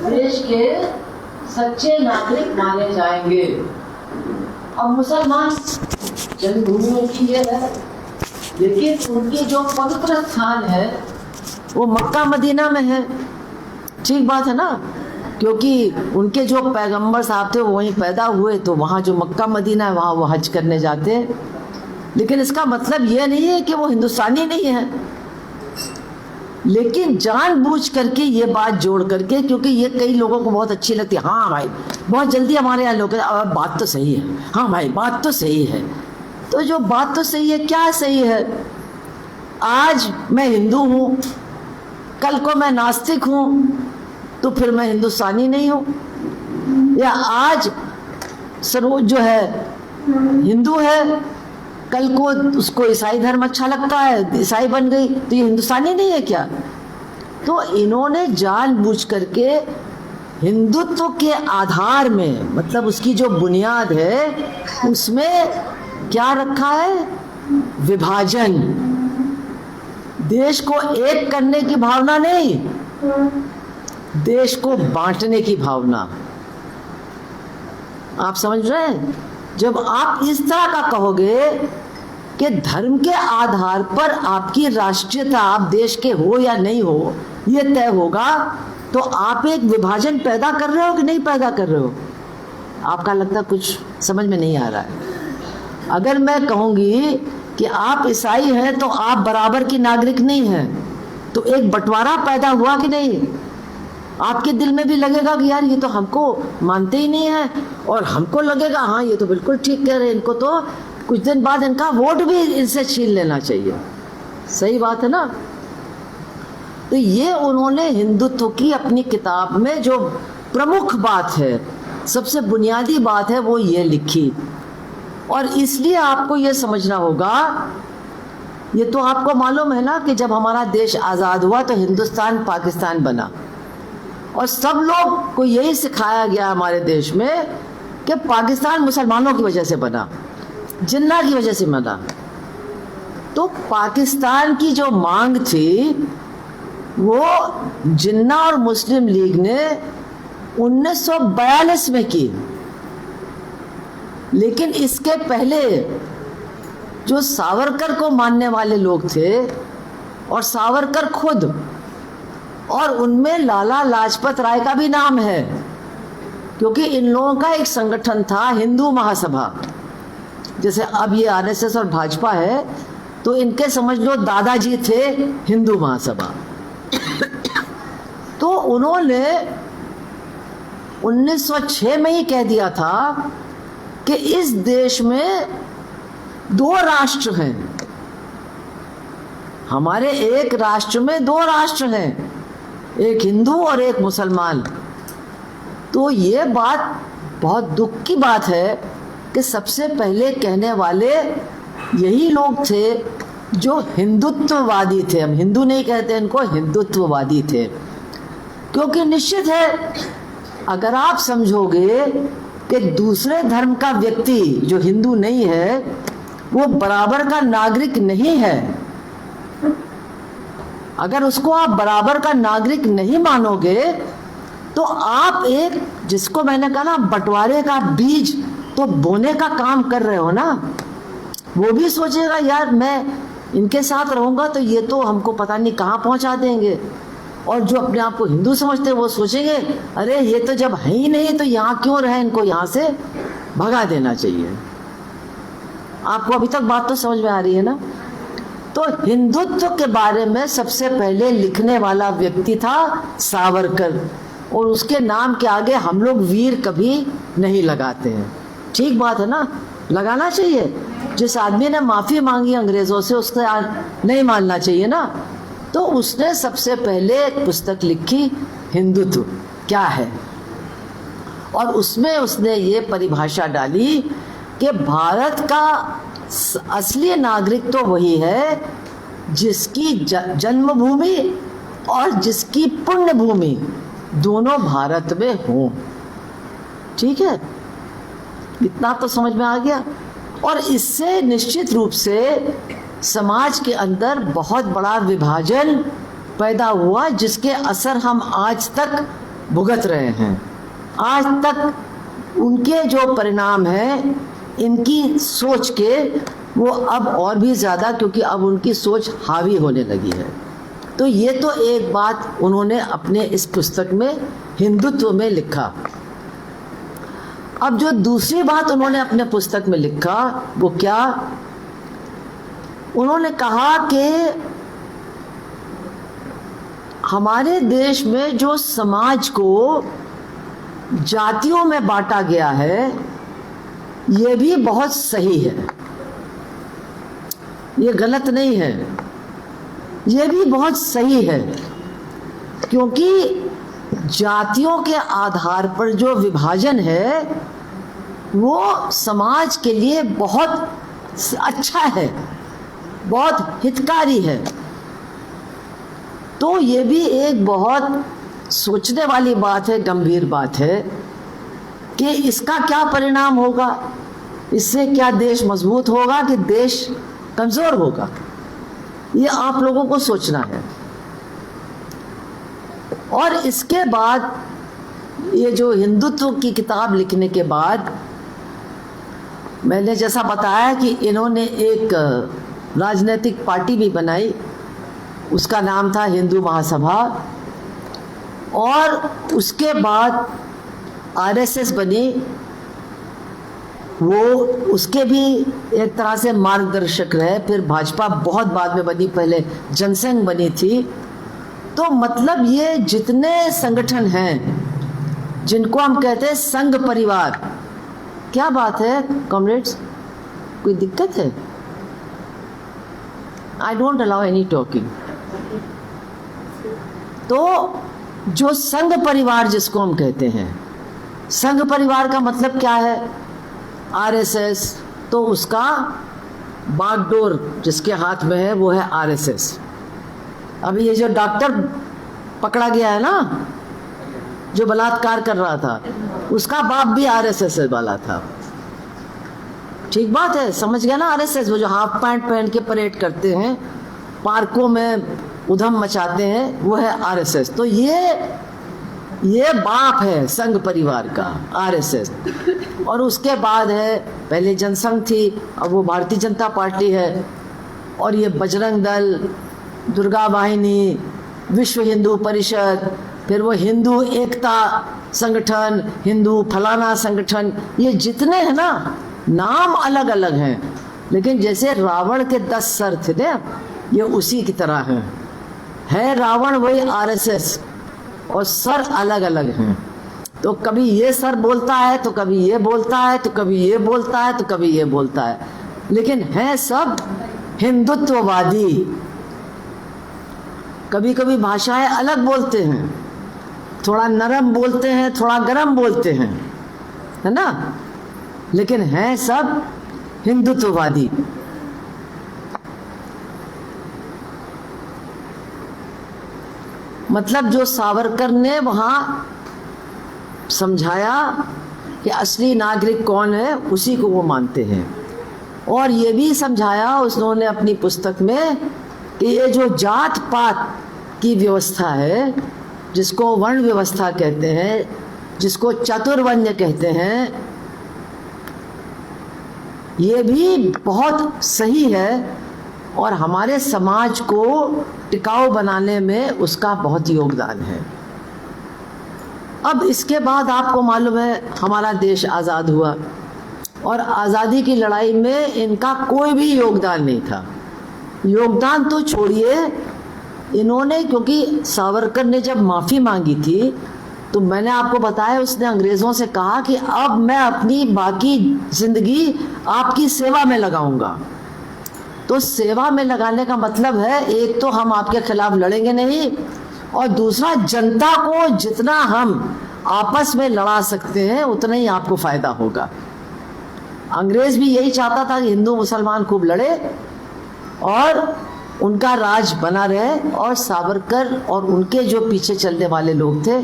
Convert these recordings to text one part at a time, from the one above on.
देश के सच्चे नागरिक माने जाएंगे। अब मुसलमान जन्मभूमि उनकी ये है, लेकिन उनकी जो पवित्र स्थान है वो मक्का मदीना में है। ठीक बात है ना, क्योंकि उनके जो पैगंबर साहब थे वो वहीं पैदा हुए, तो वहाँ जो मक्का मदीना है वहाँ वो हज करने जाते हैं। लेकिन इसका मतलब ये नहीं है कि वो हिंदुस्तानी नहीं है, लेकिन जानबूझ करके ये बात जोड़ करके, क्योंकि ये कई लोगों को बहुत अच्छी लगती है। हाँ भाई, बहुत जल्दी हमारे यहाँ लोग बात तो सही है, हाँ भाई बात तो सही है। तो जो बात तो सही है, क्या सही है? आज मैं हिंदू हूँ, कल को मैं नास्तिक हूँ, तो फिर मैं हिंदुस्तानी नहीं हूँ। या आज सरोज जो है हिंदू है, कल को उसको ईसाई धर्म अच्छा लगता है, ईसाई बन गई, तो ये हिंदुस्तानी नहीं है क्या? तो इन्होंने जानबूझ करके हिंदुत्व के आधार में, मतलब उसकी जो बुनियाद है उसमें क्या रखा है? विभाजन। देश को एक करने की भावना नहीं, देश को बांटने की भावना। आप समझ रहे हैं? जब आप इस तरह का कहोगे कि धर्म के आधार पर आपकी राष्ट्रीयता, आप देश के हो या नहीं हो ये तय होगा, तो आप एक विभाजन पैदा कर रहे हो कि नहीं पैदा कर रहे हो? आपका लगता कुछ समझ में नहीं आ रहा है। अगर मैं कहूँगी कि आप ईसाई हैं तो आप बराबर की नागरिक नहीं हैं, तो एक बंटवारा पैदा हुआ कि नहीं? आपके दिल में भी लगेगा कि यार ये तो हमको मानते ही नहीं है, और हमको लगेगा हाँ ये तो बिल्कुल ठीक कह रहे हैं, इनको तो कुछ दिन बाद इनका वोट भी इनसे छीन लेना चाहिए। सही बात है ना? तो ये उन्होंने हिंदुत्व की अपनी किताब में जो प्रमुख बात है, सबसे बुनियादी बात है, वो ये लिखी। और इसलिए आपको ये समझना होगा, ये तो आपको मालूम है ना कि जब हमारा देश आज़ाद हुआ तो हिंदुस्तान पाकिस्तान बना, और सब लोग को यही सिखाया गया हमारे देश में कि पाकिस्तान मुसलमानों की वजह से बना, जिन्ना की वजह से बना। तो पाकिस्तान की जो मांग थी वो जिन्ना और मुस्लिम लीग ने 1942 में की, लेकिन इसके पहले जो सावरकर को मानने वाले लोग थे, और सावरकर खुद, और उनमें लाला लाजपत राय का भी नाम है, क्योंकि इन लोगों का एक संगठन था हिंदू महासभा। जैसे अब ये आरएसएस और भाजपा है, तो इनके समझ लो दादाजी थे हिंदू महासभा। तो उन्होंने 1906 में ही कह दिया था कि इस देश में 2 राष्ट्र हैं, हमारे एक राष्ट्र में 2 राष्ट्र हैं, एक हिंदू और एक मुसलमान। तो ये बात बहुत दुख की बात है कि सबसे पहले कहने वाले यही लोग थे जो हिंदुत्ववादी थे। हम हिंदू नहीं कहते इनको, हिंदुत्ववादी थे। क्योंकि निश्चित है, अगर आप समझोगे कि दूसरे धर्म का व्यक्ति जो हिंदू नहीं है वो बराबर का नागरिक नहीं है, अगर उसको आप बराबर का नागरिक नहीं मानोगे, तो आप एक, जिसको मैंने कहा ना, बंटवारे का बीज तो बोने का काम कर रहे हो ना। वो भी सोचेगा यार मैं इनके साथ रहूंगा तो ये तो हमको पता नहीं कहाँ पहुंचा देंगे, और जो अपने आप को हिंदू समझते हैं वो सोचेंगे अरे ये तो जब है ही नहीं तो यहाँ क्यों रहे, इनको यहाँ से भगा देना चाहिए। आपको अभी तक बात तो समझ में आ रही है ना? तो हिंदुत्व के बारे में सबसे पहले लिखने वाला व्यक्ति था सावरकर, और उसके नाम के आगे हम लोग वीर कभी नहीं लगाते हैं। ठीक बात है ना, लगाना चाहिए। जिस आदमी ने माफ़ी मांगी अंग्रेज़ों से उससे नहीं मानना चाहिए ना। तो उसने सबसे पहले एक पुस्तक लिखी, हिंदुत्व क्या है, और उसमें उसने ये परिभाषा डाली कि भारत का असली नागरिक तो वही है जिसकी जन्मभूमि और जिसकी पुण्य भूमि दोनों भारत में हों। ठीक है, इतना तो समझ में आ गया। और इससे निश्चित रूप से समाज के अंदर बहुत बड़ा विभाजन पैदा हुआ, जिसके असर हम आज तक भुगत रहे हैं। आज तक उनके जो परिणाम हैं इनकी सोच के, वो अब और भी ज़्यादा, क्योंकि अब उनकी सोच हावी होने लगी है। तो ये तो एक बात उन्होंने अपने इस पुस्तक में हिंदुत्व में लिखा। अब जो दूसरी बात उन्होंने अपने पुस्तक में लिखा वो क्या, उन्होंने कहा कि हमारे देश में जो समाज को जातियों में बांटा गया है ये भी बहुत सही है, ये गलत नहीं है, ये भी बहुत सही है। क्योंकि जातियों के आधार पर जो विभाजन है वो समाज के लिए बहुत अच्छा है, बहुत हितकारी है। तो ये भी एक बहुत सोचने वाली बात है, गंभीर बात है कि इसका क्या परिणाम होगा, इससे क्या देश मजबूत होगा कि देश कमज़ोर होगा, ये आप लोगों को सोचना है। और इसके बाद ये जो हिंदुत्व की किताब लिखने के बाद मैंने जैसा बताया कि इन्होंने एक राजनीतिक पार्टी भी बनाई, उसका नाम था हिंदू महासभा। और उसके बाद आरएसएस बनी, वो उसके भी एक तरह से मार्गदर्शक रहे। फिर भाजपा बहुत बाद में बनी, पहले जनसंघ बनी थी। तो मतलब ये जितने संगठन हैं जिनको हम कहते हैं संघ परिवार, क्या बात है कॉमरेड्स, कोई दिक्कत है? I don't allow any talking. तो जो संघ परिवार जिसको हम कहते हैं, संघ परिवार का मतलब क्या है? आरएसएस, तो उसका बागडोर जिसके हाथ में है वो है आरएसएस। अभी ये जो डॉक्टर पकड़ा गया है ना, जो बलात्कार कर रहा था, उसका बाप भी आरएसएस वाला था। ठीक बात है, समझ गया ना? आरएसएस वो जो हाफ पैंट पहन के परेड करते हैं, पार्कों में उधम मचाते हैं, वो है आरएसएस। तो ये बाप है संघ परिवार का, आरएसएस। और उसके बाद है, पहले जनसंघ थी, अब वो भारतीय जनता पार्टी है। और ये बजरंग दल, दुर्गा वाहिनी, विश्व हिंदू परिषद, फिर वो हिंदू एकता संगठन, हिंदू फलाना संगठन, ये जितने हैं ना, नाम अलग अलग हैं, लेकिन जैसे रावण के 10 सर थे ना, ये उसी की तरह हैं। है रावण वही आरएसएस, और सर अलग अलग हैं। तो कभी ये सर बोलता है, तो कभी ये बोलता है, तो कभी ये बोलता है, तो कभी ये बोलता है, लेकिन हैं सब हिंदुत्ववादी। कभी कभी भाषाएं अलग बोलते हैं, थोड़ा नरम बोलते हैं, थोड़ा गरम बोलते हैं, है ना, लेकिन हैं सब हिंदुत्ववादी। मतलब जो सावरकर ने वहाँ समझाया कि असली नागरिक कौन है, उसी को वो मानते हैं। और ये भी समझाया उन्होंने अपनी पुस्तक में कि ये जो जात पात की व्यवस्था है, जिसको वर्ण व्यवस्था कहते हैं, जिसको चतुर्वण्य कहते हैं, ये भी बहुत सही है और हमारे समाज को टिकाऊ बनाने में उसका बहुत योगदान है। अब इसके बाद आपको मालूम है हमारा देश आज़ाद हुआ, और आज़ादी की लड़ाई में इनका कोई भी योगदान नहीं था। योगदान तो छोड़िए, इन्होंने, क्योंकि सावरकर ने जब माफ़ी मांगी थी तो मैंने आपको बताया, उसने अंग्रेज़ों से कहा कि अब मैं अपनी बाकी ज़िंदगी आपकी सेवा में लगाऊंगा। तो सेवा में लगाने का मतलब है, एक तो हम आपके खिलाफ लड़ेंगे नहीं, और दूसरा जनता को जितना हम आपस में लड़ा सकते हैं उतना ही आपको फ़ायदा होगा। अंग्रेज़ भी यही चाहता था कि हिंदू मुसलमान खूब लड़े और उनका राज बना रहे, और सावरकर और उनके जो पीछे चलने वाले लोग थे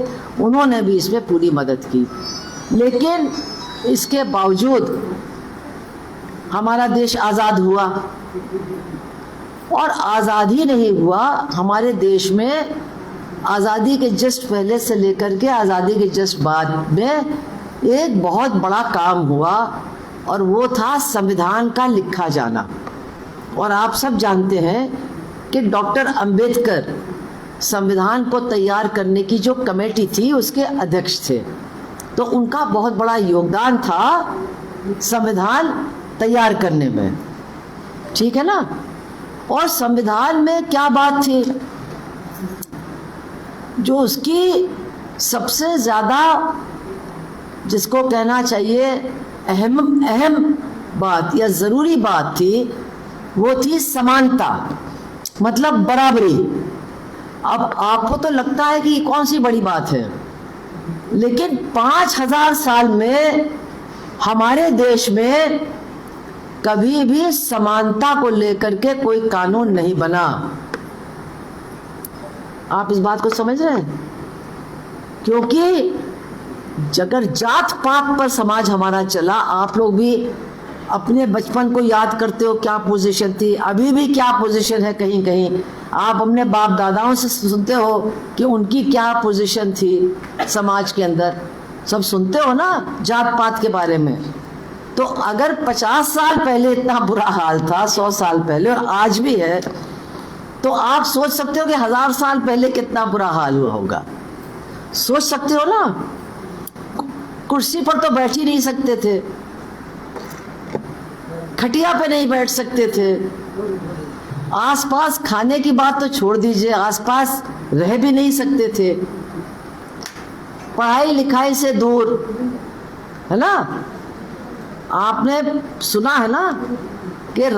उन्होंने भी इसमें पूरी मदद की। लेकिन इसके बावजूद हमारा देश आज़ाद हुआ, और आज़ाद ही नहीं हुआ, हमारे देश में आज़ादी के जस्ट पहले से लेकर के आज़ादी के जस्ट बाद में एक बहुत बड़ा काम हुआ, और वो था संविधान का लिखा जाना। और आप सब जानते हैं कि डॉक्टर अंबेडकर संविधान को तैयार करने की जो कमेटी थी उसके अध्यक्ष थे, तो उनका बहुत बड़ा योगदान था संविधान तैयार करने में, ठीक है ना। और संविधान में क्या बात थी, जो उसकी सबसे ज़्यादा, जिसको कहना चाहिए अहम बात या ज़रूरी बात थी, वो थी समानता, मतलब बराबरी। अब आपको तो लगता है कि ये कौन सी बड़ी बात है, लेकिन 5000 साल में हमारे देश में कभी भी समानता को लेकर के कोई कानून नहीं बना। आप इस बात को समझ रहे हैं? क्योंकि अगर जात पात पर समाज हमारा चला, आप लोग भी अपने बचपन को याद करते हो क्या पोजीशन थी, अभी भी क्या पोजीशन है, कहीं कहीं आप अपने बाप दादाओं से सुनते हो कि उनकी क्या पोजीशन थी समाज के अंदर, सब सुनते हो ना जात पात के बारे में। तो अगर 50 साल पहले इतना बुरा हाल था, 100 साल पहले, और आज भी है, तो आप सोच सकते हो कि 1000 साल पहले कितना बुरा हाल हुआ होगा। सोच सकते हो ना, कुर्सी पर तो बैठ ही नहीं सकते थे, खटिया पे नहीं बैठ सकते थे, आसपास खाने की बात तो छोड़ दीजिए, आसपास रह भी नहीं सकते थे, पढ़ाई लिखाई से दूर, है ना। आपने सुना है ना कि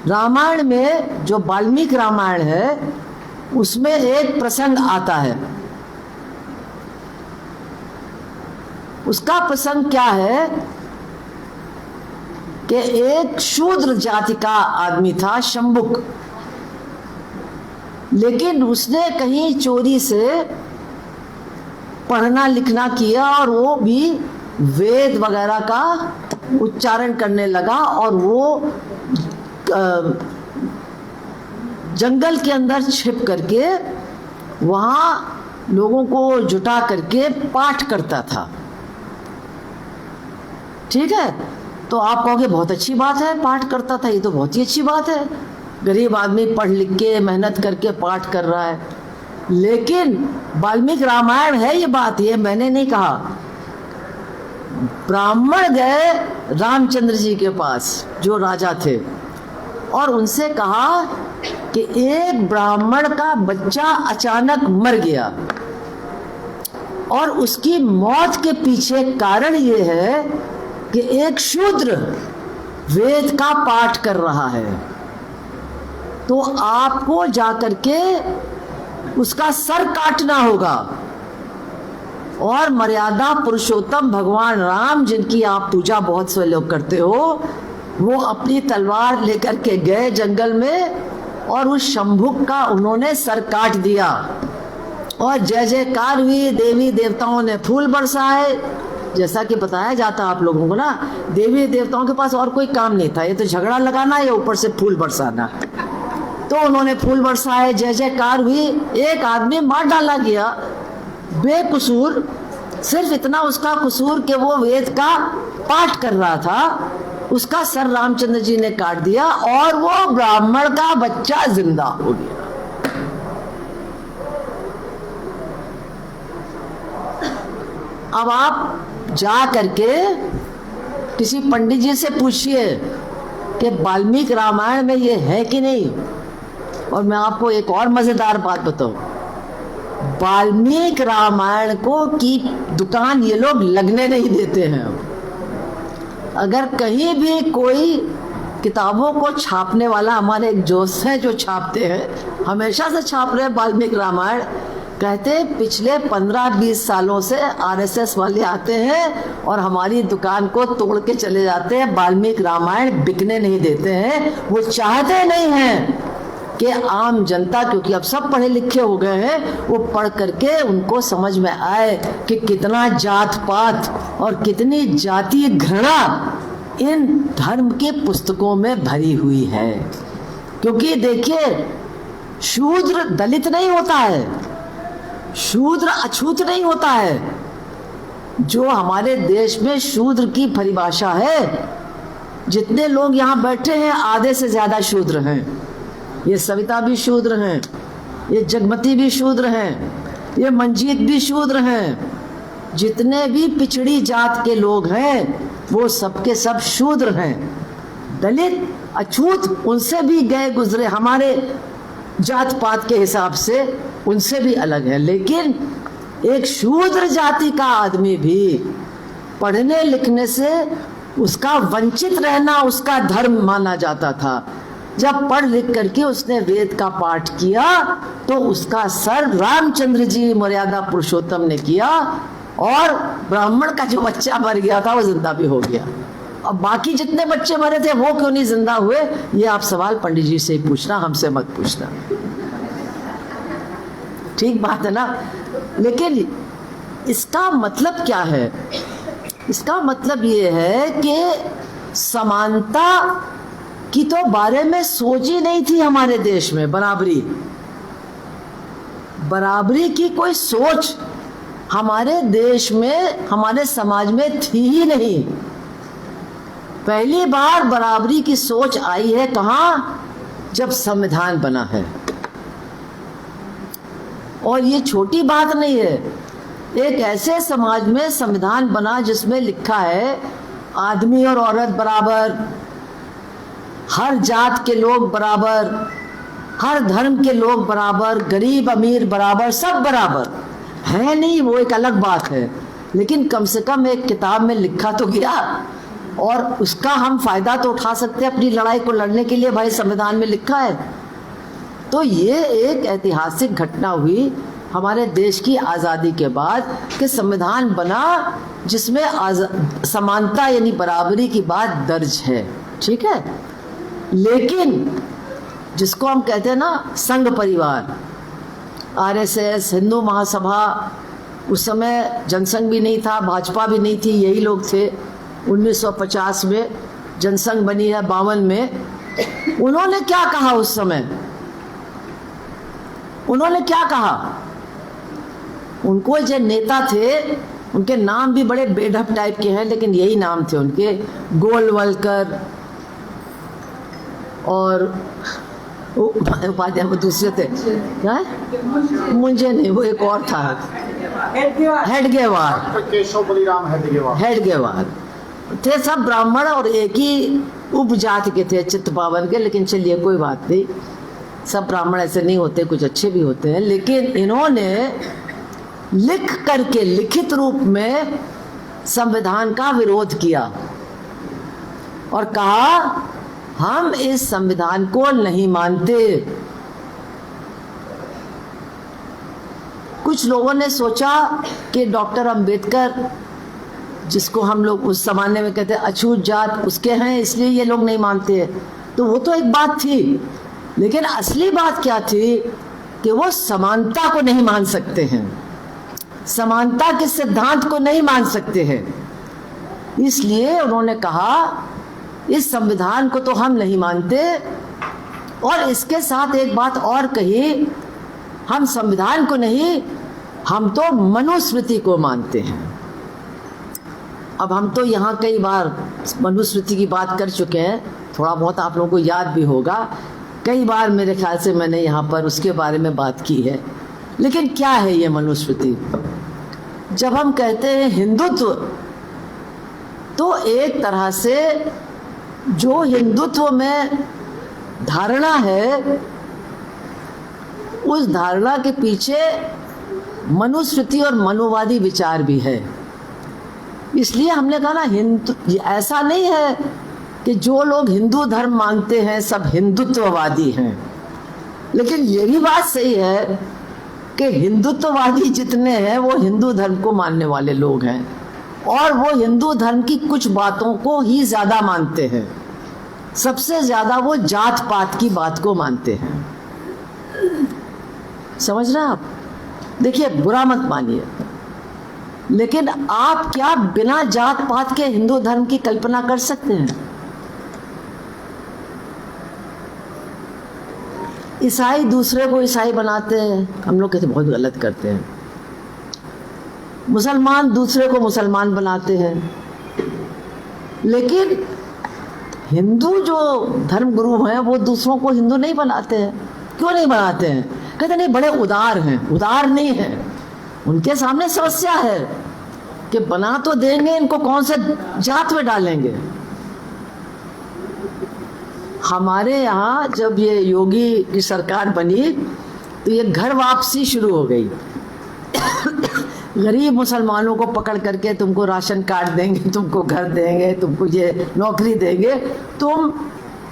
रामायण में जो वाल्मीकि रामायण है उसमें एक प्रसंग आता है। उसका प्रसंग क्या है कि एक शूद्र जाति का आदमी था, शंबुक, लेकिन उसने कहीं चोरी से पढ़ना लिखना किया और वो भी वेद वगैरह का उच्चारण करने लगा, और वो जंगल के अंदर छिप करके वहाँ लोगों को जुटा करके पाठ करता था, ठीक है। तो आप कहोगे बहुत अच्छी बात है, पाठ करता था, ये तो बहुत ही अच्छी बात है, गरीब आदमी पढ़ लिख के मेहनत करके पाठ कर रहा है। लेकिन वाल्मीकि रामायण है ये बात, ये मैंने नहीं कहा। ब्राह्मण गए रामचंद्र जी के पास, जो राजा थे, और उनसे कहा कि एक ब्राह्मण का बच्चा अचानक मर गया, और उसकी मौत के पीछे कारण ये है कि एक शूद्र वेद का पाठ कर रहा है, तो आपको जाकर के उसका सर काटना होगा। और मर्यादा पुरुषोत्तम भगवान राम, जिनकी आप पूजा बहुत से लोग करते हो, वो अपनी तलवार लेकर के गए जंगल में और उस शंभुक का उन्होंने सर काट दिया, और जय जयकार हुई, देवी देवताओं ने फूल बरसाए। जैसा कि बताया जाता आप लोगों को ना, देवी देवताओं के पास और कोई काम नहीं था, ये तो झगड़ा लगाना या ऊपर से फूल बरसाना। तो उन्होंने फूल बरसाए, जय जयकार हुई। एक आदमी मार डाला गया बेकसूर, सिर्फ इतना उसका कसूर कि वो वेद का पाठ कर रहा था, उसका सर रामचंद्र जी ने काट दिया, और वो ब्राह्मण का बच्चा जिंदा हो गया। अब आप जा करके किसी पंडित जी से पूछिए कि वाल्मीकि रामायण में ये है कि नहीं। और मैं आपको एक और मजेदार बात बताऊं, वाल्मीकि रामायण को की दुकान ये लोग लगने नहीं देते हैं। अगर कहीं भी कोई किताबों को छापने वाला, हमारे एक दोस्त हैं जो छापते हैं, हमेशा से छाप रहे वाल्मीकि रामायण, कहते पिछले 15-20 सालों से आरएसएस वाले आते हैं और हमारी दुकान को तोड़ के चले जाते हैं, वाल्मीकि रामायण बिकने नहीं देते हैं। वो चाहते नहीं हैं कि आम जनता, क्योंकि अब सब पढ़े लिखे हो गए हैं, वो पढ़ करके उनको समझ में आए कि कितना जात पात और कितनी जातीय घृणा इन धर्म के पुस्तकों में भरी हुई है। क्योंकि देखिए, शूद्र दलित नहीं होता है, शूद्र अछूत नहीं होता है। जो हमारे देश में शूद्र की परिभाषा है, जितने लोग यहाँ बैठे हैं आधे से ज्यादा शूद्र हैं। ये सविता भी शूद्र हैं, ये जगमती भी शूद्र हैं, ये मंजीत भी शूद्र हैं। जितने भी पिछड़ी जात के लोग हैं वो सबके सब शूद्र हैं। दलित अछूत उनसे भी गए गुजरे, हमारे जात पात के हिसाब से उनसे भी अलग है। लेकिन एक शूद्र जाति का आदमी भी पढ़ने लिखने से उसका वंचित रहना उसका धर्म माना जाता था। जब पढ़ लिख करके उसने वेद का पाठ किया तो उसका सर रामचंद्र जी मर्यादा पुरुषोत्तम ने किया, और ब्राह्मण का जो बच्चा मर गया था वो जिंदा भी हो गया। अब बाकी जितने बच्चे मरे थे वो क्यों नहीं जिंदा हुए, ये आप सवाल पंडित जी से ही पूछना, हमसे मत पूछना। ठीक बात है ना। लेकिन इसका मतलब क्या है? इसका मतलब ये है कि समानता की तो बारे में सोच ही नहीं थी हमारे देश में। बराबरी की कोई सोच हमारे देश में, हमारे समाज में थी ही नहीं। पहली बार बराबरी की सोच आई है कहाँ? जब संविधान बना है। और ये छोटी बात नहीं है। एक ऐसे समाज में संविधान बना जिसमें लिखा है आदमी और औरत बराबर, हर जात के लोग बराबर, हर धर्म के लोग बराबर, गरीब अमीर बराबर, सब बराबर है। नहीं, वो एक अलग बात है, लेकिन कम से कम एक किताब में लिखा तो गया, और उसका हम फायदा तो उठा सकते हैं अपनी लड़ाई को लड़ने के लिए। भाई संविधान में लिखा है। तो ये एक ऐतिहासिक घटना हुई हमारे देश की आज़ादी के बाद कि संविधान बना जिसमें समानता यानी बराबरी की बात दर्ज है। ठीक है। लेकिन जिसको हम कहते हैं ना संघ परिवार, आरएसएस, हिंदू महासभा, उस समय जनसंघ भी नहीं था, भाजपा भी नहीं थी, यही लोग थे। 1950 में जनसंघ बनी है, 52 में। उन्होंने क्या कहा उस समय? उन्होंने क्या कहा? उनको जो नेता थे उनके नाम भी बड़े बेढप टाइप के हैं, लेकिन यही नाम थे उनके, गोलवलकर और उपाध्याय, वो दूसरे थे क्या? मुझे नहीं, वो एक और था, हेडगेवार, केशव बलिराम हेडगेवार थे। सब ब्राह्मण और एक ही उपजाति के थे, चित्तपावन के। लेकिन चलिए कोई बात नहीं, सब ब्राह्मण ऐसे नहीं होते, कुछ अच्छे भी होते हैं। लेकिन इन्होंने लिख करके, लिखित रूप में संविधान का विरोध किया और कहा हम इस संविधान को नहीं मानते। कुछ लोगों ने सोचा कि डॉक्टर अंबेडकर, जिसको हम लोग उस जमाने में कहते हैं अछूत जात, उसके हैं इसलिए ये लोग नहीं मानते। तो वो तो एक बात थी, लेकिन असली बात क्या थी कि वो समानता को नहीं मान सकते हैं, समानता के सिद्धांत को नहीं मान सकते हैं। इसलिए उन्होंने कहा इस संविधान को तो हम नहीं मानते, और इसके साथ एक बात और कही, हम संविधान को नहीं, हम तो मनुस्मृति को मानते हैं। अब हम तो यहाँ कई बार मनुस्मृति की बात कर चुके हैं, थोड़ा बहुत आप लोगों को याद भी होगा, कई बार मेरे ख्याल से मैंने यहाँ पर उसके बारे में बात की है। लेकिन क्या है ये मनुस्मृति? जब हम कहते हैं हिंदुत्व, तो एक तरह से जो हिंदुत्व में धारणा है, उस धारणा के पीछे मनुस्मृति और मनुवादी विचार भी है। इसलिए हमने कहा ना, हिंदू ऐसा नहीं है कि जो लोग हिंदू धर्म मानते हैं सब हिंदुत्ववादी हैं। लेकिन ये भी बात सही है कि हिंदुत्ववादी जितने हैं वो हिंदू धर्म को मानने वाले लोग हैं, और वो हिंदू धर्म की कुछ बातों को ही ज्यादा मानते हैं। सबसे ज्यादा वो जात पात की बात को मानते हैं। समझ रहे हैं आप? देखिए, बुरा मत मानिए, लेकिन आप क्या बिना जात पात के हिंदू धर्म की कल्पना कर सकते हैं? ईसाई दूसरे को ईसाई बनाते हैं, हम लोग कहते बहुत गलत करते हैं। मुसलमान दूसरे को मुसलमान बनाते हैं, लेकिन हिंदू जो धर्म गुरु हैं वो दूसरों को हिंदू नहीं बनाते हैं। क्यों नहीं बनाते हैं? कहते नहीं बड़े उदार हैं। उदार नहीं है, उनके सामने समस्या है कि बना तो देंगे, इनको कौन से जात में डालेंगे। हमारे यहाँ जब ये योगी की सरकार बनी तो ये घर वापसी शुरू हो गई। गरीब मुसलमानों को पकड़ करके तुमको राशन कार्ड देंगे, तुमको घर देंगे, तुमको ये नौकरी देंगे, तुम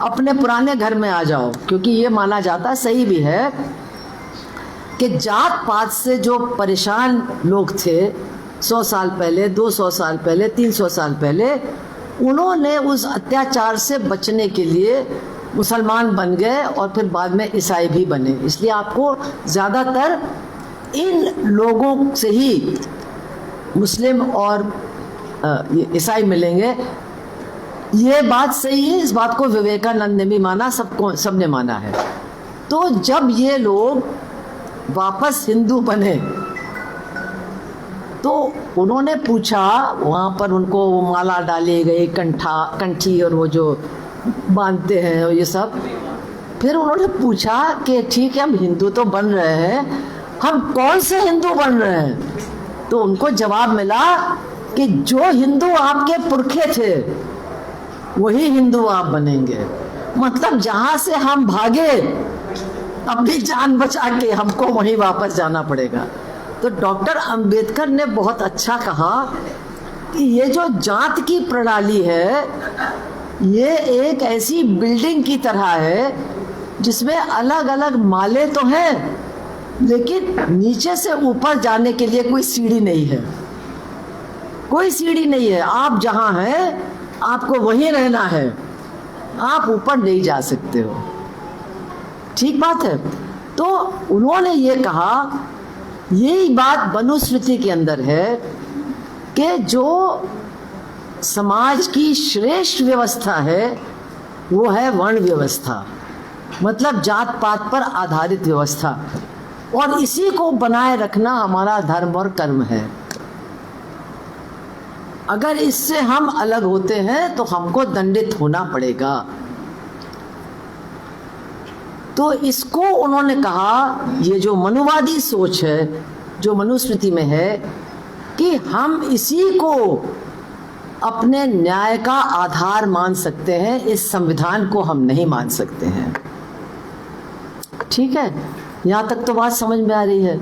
अपने पुराने घर में आ जाओ। क्योंकि ये माना जाता, सही भी है, कि जात पात से जो परेशान लोग थे 100 साल पहले, 200 साल पहले, 300 साल पहले, उन्होंने उस अत्याचार से बचने के लिए मुसलमान बन गए और फिर बाद में ईसाई भी बने। इसलिए आपको ज़्यादातर इन लोगों से ही मुस्लिम और ईसाई मिलेंगे। ये बात सही है, इस बात को विवेकानंद ने भी माना, सबने माना है। तो जब ये लोग वापस हिंदू बने तो उन्होंने पूछा, वहाँ पर उनको माला डाली गई, कंठी और वो जो बांधते हैं ये सब। फिर उन्होंने पूछा कि ठीक है, हम हिंदू तो बन रहे हैं, हम कौन से हिंदू बन रहे हैं? तो उनको जवाब मिला कि जो हिंदू आपके पुरखे थे वही हिंदू आप बनेंगे। मतलब जहाँ से हम भागे अपनी जान बचा के, हमको वहीं वापस जाना पड़ेगा। तो डॉक्टर अंबेडकर ने बहुत अच्छा कहा कि ये जो जात की प्रणाली है, ये एक ऐसी बिल्डिंग की तरह है जिसमें अलग अलग माले तो हैं, लेकिन नीचे से ऊपर जाने के लिए कोई सीढ़ी नहीं है। कोई सीढ़ी नहीं है। आप जहाँ हैं आपको वहीं रहना है, आप ऊपर नहीं जा सकते हो। ठीक बात है। तो उन्होंने ये कहा, यही बात मनुस्मृति के अंदर है कि जो समाज की श्रेष्ठ व्यवस्था है वो है वर्ण व्यवस्था, मतलब जात पात पर आधारित व्यवस्था, और इसी को बनाए रखना हमारा धर्म और कर्म है। अगर इससे हम अलग होते हैं तो हमको दंडित होना पड़ेगा। तो इसको उन्होंने कहा, ये जो मनुवादी सोच है जो मनुस्मृति में है, कि हम इसी को अपने न्याय का आधार मान सकते हैं, इस संविधान को हम नहीं मान सकते हैं। ठीक है, यहाँ तक तो बात समझ में आ रही है।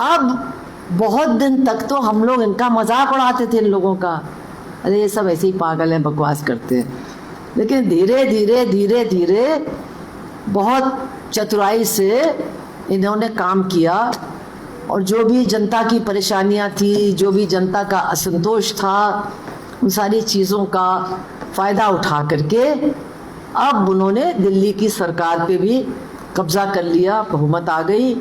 अब बहुत दिन तक तो हम लोग इनका मजाक उड़ाते थे, इन लोगों का, अरे ये सब ऐसे ही पागल हैं, बकवास करते हैं। लेकिन धीरे धीरे धीरे धीरे बहुत चतुराई से इन्होंने काम किया, और जो भी जनता की परेशानियां थी, जो भी जनता का असंतोष था, उन सारी चीज़ों का फ़ायदा उठा करके अब उन्होंने दिल्ली की सरकार पे भी कब्जा कर लिया, बहुमत आ गई,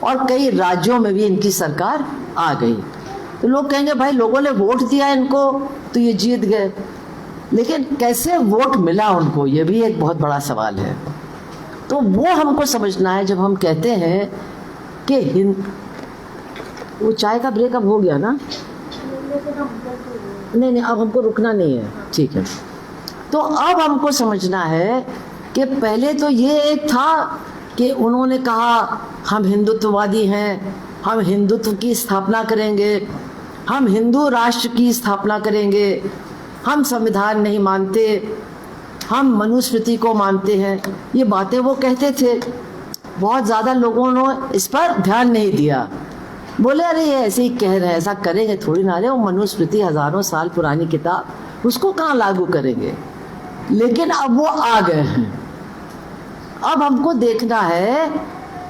और कई राज्यों में भी इनकी सरकार आ गई। तो लोग कहेंगे भाई लोगों ने वोट दिया इनको तो ये जीत गए, लेकिन कैसे वोट मिला उनको, ये भी एक बहुत बड़ा सवाल है। तो वो हमको समझना है। जब हम कहते हैं कि वो चाय का ब्रेक अब हो गया ना? नहीं, अब हमको रुकना नहीं है। ठीक है, तो अब हमको समझना है कि पहले तो ये एक था कि उन्होंने कहा हम हिंदुत्ववादी हैं, हम हिंदुत्व की स्थापना करेंगे, हम हिंदू राष्ट्र की स्थापना करेंगे, हम संविधान नहीं मानते, हम मनुस्मृति को मानते हैं। ये बातें वो कहते थे। बहुत ज़्यादा लोगों ने इस पर ध्यान नहीं दिया, बोले अरे ये ऐसे ही कह रहे हैं, ऐसा करेंगे थोड़ी ना, वो मनुस्मृति हज़ारों साल पुरानी किताब, उसको कहाँ लागू करेंगे। लेकिन अब वो आ गए हैं। अब हमको देखना है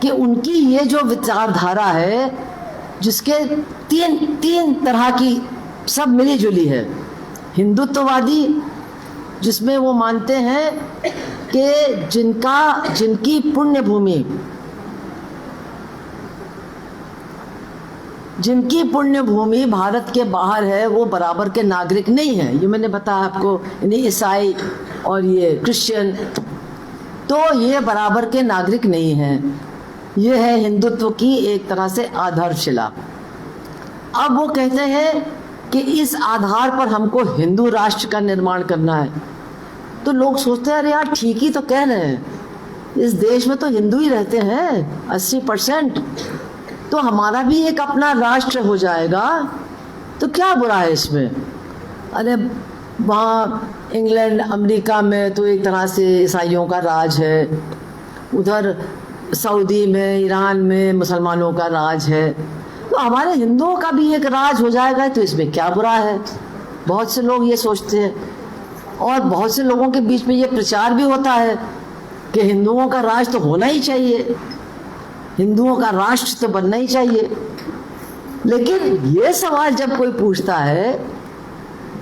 कि उनकी ये जो विचारधारा है, जिसके तीन तरह की सब मिली जुली है। हिंदुत्ववादी, जिसमें वो मानते हैं कि जिनकी पुण्य भूमि भारत के बाहर है, वो बराबर के नागरिक नहीं है। ये मैंने बताया आपको, यानी ईसाई और ये क्रिश्चियन। तो ये बराबर के नागरिक नहीं हैं। ये है हिंदुत्व की एक तरह से आधारशिला। अब वो कहते हैं कि इस आधार पर हमको हिंदू राष्ट्र का निर्माण करना है। तो लोग सोचते हैं अरे यार ठीक ही तो कह रहे हैं, इस देश में तो हिंदू ही रहते हैं 80%, तो हमारा भी एक अपना राष्ट्र हो जाएगा तो क्या बुरा है इसमें। अरे वहाँ इंग्लैंड अमेरिका में तो एक तरह से ईसाइयों का राज है, उधर सऊदी में ईरान में मुसलमानों का राज है, तो हमारे हिंदुओं का भी एक राज हो जाएगा तो इसमें क्या बुरा है। बहुत से लोग ये सोचते हैं और बहुत से लोगों के बीच में ये प्रचार भी होता है कि हिंदुओं का राज तो होना ही चाहिए, हिंदुओं का राष्ट्र तो बनना ही चाहिए। लेकिन ये सवाल जब कोई पूछता है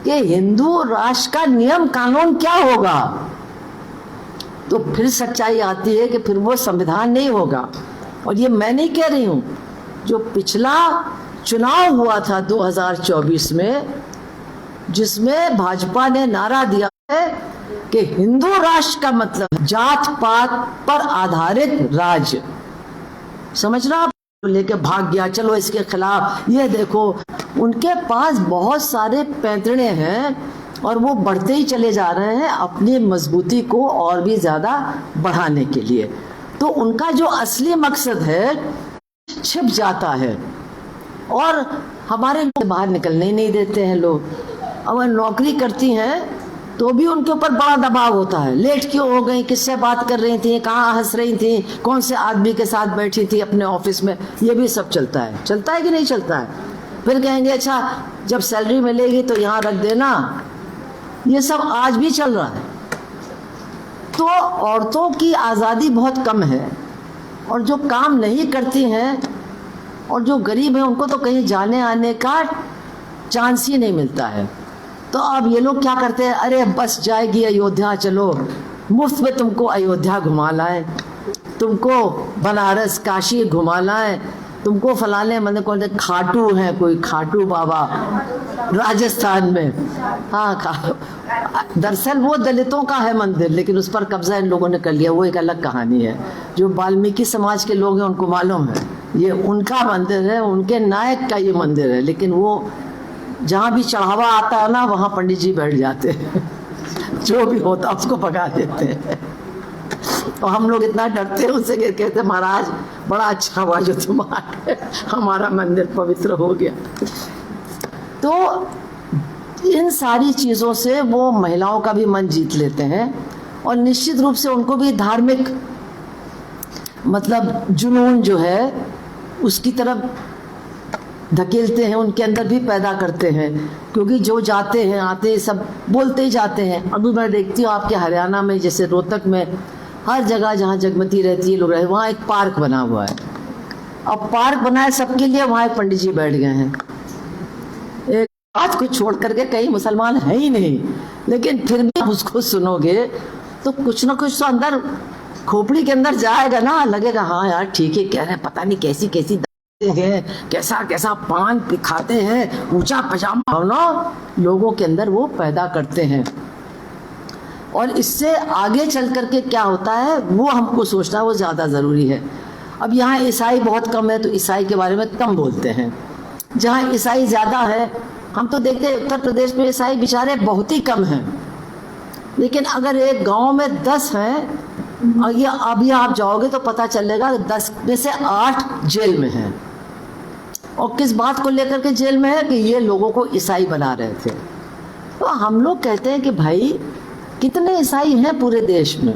कि हिंदू राष्ट्र का नियम कानून क्या होगा, तो फिर सच्चाई आती है कि फिर वो संविधान नहीं होगा। और ये मैं नहीं कह रही हूँ, जो पिछला चुनाव हुआ था 2024 में, जिसमें भाजपा ने नारा दिया है कि हिंदू राष्ट्र का मतलब जात पात पर आधारित राज्य, समझ रहा आप, लेके भाग गया चलो इसके खिलाफ। ये देखो उनके पास बहुत सारे पैंतरे हैं और वो बढ़ते ही चले जा रहे हैं अपनी मजबूती को और भी ज्यादा बढ़ाने के लिए। तो उनका जो असली मकसद है छिप जाता है और हमारे बाहर निकलने ही नहीं देते हैं लोग। अगर नौकरी करती हैं तो भी उनके ऊपर बड़ा दबाव होता है, लेट क्यों हो गई, किससे बात कर रही थी, कहाँ हंस रही थी, कौन से आदमी के साथ बैठी थी अपने ऑफिस में, ये भी सब चलता है। चलता है कि नहीं चलता है। फिर कहेंगे अच्छा जब सैलरी मिलेगी तो यहाँ रख देना, ये सब आज भी चल रहा है। तो औरतों की आज़ादी बहुत कम है और जो काम नहीं करती हैं और जो गरीब हैं उनको तो कहीं जाने आने का चांस ही नहीं मिलता है। तो अब ये लोग क्या करते हैं, अरे बस जाएगी अयोध्या, चलो मुफ्त में तुमको अयोध्या घुमा लाए, तुमको बनारस काशी घुमा लाए, तुमको फलाने मतलब कौन खाटू है, कोई खाटू बाबा राजस्थान में, हाँ दरअसल वो दलितों का है मंदिर, लेकिन उस पर कब्जा इन लोगों ने कर लिया, वो एक अलग कहानी है। जो वाल्मीकि समाज के लोग हैं उनको मालूम है ये उनका मंदिर है, उनके नायक का ये मंदिर है, लेकिन वो जहाँ भी चढ़ावा आता है ना वहाँ पंडित जी बैठ जाते हैं जो भी होता उसको भगा देते हैं। तो हम लोग इतना डरते हैं उनसे, कहते महाराज बड़ा अच्छा हुआ जो तुम आ गए, हमारा मंदिर पवित्र हो गया। तो इन सारी चीज़ों से वो महिलाओं का भी मन जीत लेते हैं और निश्चित रूप से उनको भी धार्मिक मतलब जुनून जो है उसकी तरफ धकेलते हैं, उनके अंदर भी पैदा करते हैं। क्योंकि जो जाते हैं आते हैं सब बोलते ही जाते हैं। अभी मैं देखती हूँ आपके हरियाणा में जैसे रोहतक में हर जगह जहाँ जगमती रहती है लोग रहे, वहाँ एक पार्क बना हुआ है। अब पार्क बना है सबके लिए, वहाँ एक पंडित जी बैठ गए हैं। एक बात को छोड़ करके कई मुसलमान है ही नहीं, लेकिन फिर भी आप उसको सुनोगे तो कुछ ना कुछ तो अंदर खोपड़ी के अंदर जाएगा ना, लगेगा हाँ यार ठीक है कह रहे हैं, पता नहीं कैसी कैसी हैं, कैसा कैसा पान खाते हैं, ऊंचा पजामा भावना लोगों के अंदर वो पैदा करते हैं। और इससे आगे चल करके क्या होता है वो हमको सोचना वो ज़्यादा ज़रूरी है। अब यहाँ ईसाई बहुत कम है तो ईसाई के बारे में कम बोलते हैं, जहाँ ईसाई ज़्यादा है हम तो देखते हैं उत्तर प्रदेश में ईसाई बेचारे बहुत ही कम हैं। लेकिन अगर एक गांव में 10 हैं और ये अभी आप जाओगे तो पता चलेगा 10 में से 8 जेल में हैं। और किस बात को लेकर के जेल में है कि ये लोगों को ईसाई बना रहे थे। तो हम लोग कहते हैं कि भाई कितने ईसाई हैं पूरे देश में,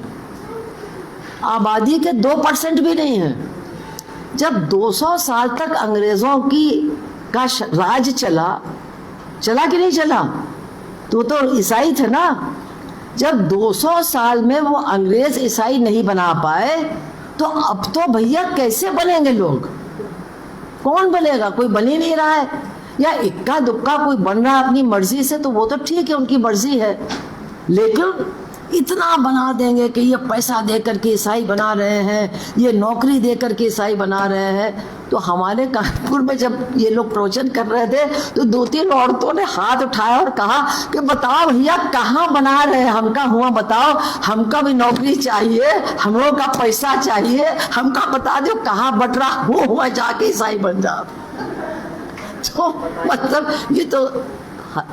आबादी के 2% भी नहीं है। जब 200 साल तक अंग्रेजों की का राज चला कि नहीं चला, तो ईसाई थे ना। जब 200 साल में वो अंग्रेज ईसाई नहीं बना पाए तो अब तो भैया कैसे बनेंगे लोग, कौन बनेगा, कोई बन ही नहीं रहा है। या इक्का दुक्का कोई बन रहा है अपनी मर्जी से तो वो तो ठीक है, उनकी मर्जी है। लेकिन इतना बना देंगे कि ये पैसा दे करके ईसाई बना रहे हैं, ये नौकरी दे करके ईसाई बना रहे हैं। तो हमारे कानपुर में जब ये लोग प्रवचन कर रहे थे तो 2-3 औरतों ने हाथ उठाया और कहा कि बताओ भैया कहाँ बना रहे हैं, हमका हुआ बताओ, हमका भी नौकरी चाहिए, हम लोग का पैसा चाहिए, हमका बता दो कहाँ बट रहा हुआ जाके ईसाई बन जाओ। तो मतलब ये तो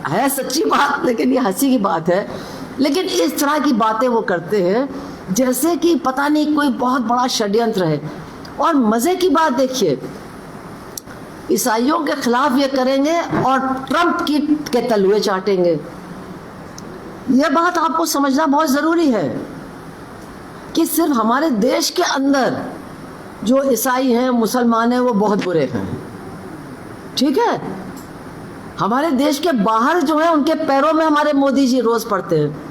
है सच्ची बात, लेकिन ये हंसी की बात है। लेकिन इस तरह की बातें वो करते हैं जैसे कि पता नहीं कोई बहुत बड़ा षड्यंत्र है। और मजे की बात देखिए, ईसाइयों के खिलाफ ये करेंगे और ट्रंप के तलवे चाटेंगे। यह बात आपको समझना बहुत जरूरी है कि सिर्फ हमारे देश के अंदर जो ईसाई हैं, मुसलमान हैं, वो बहुत बुरे हैं, ठीक है। हमारे देश के बाहर जो है उनके पैरों में हमारे मोदी जी रोज पड़ते हैं।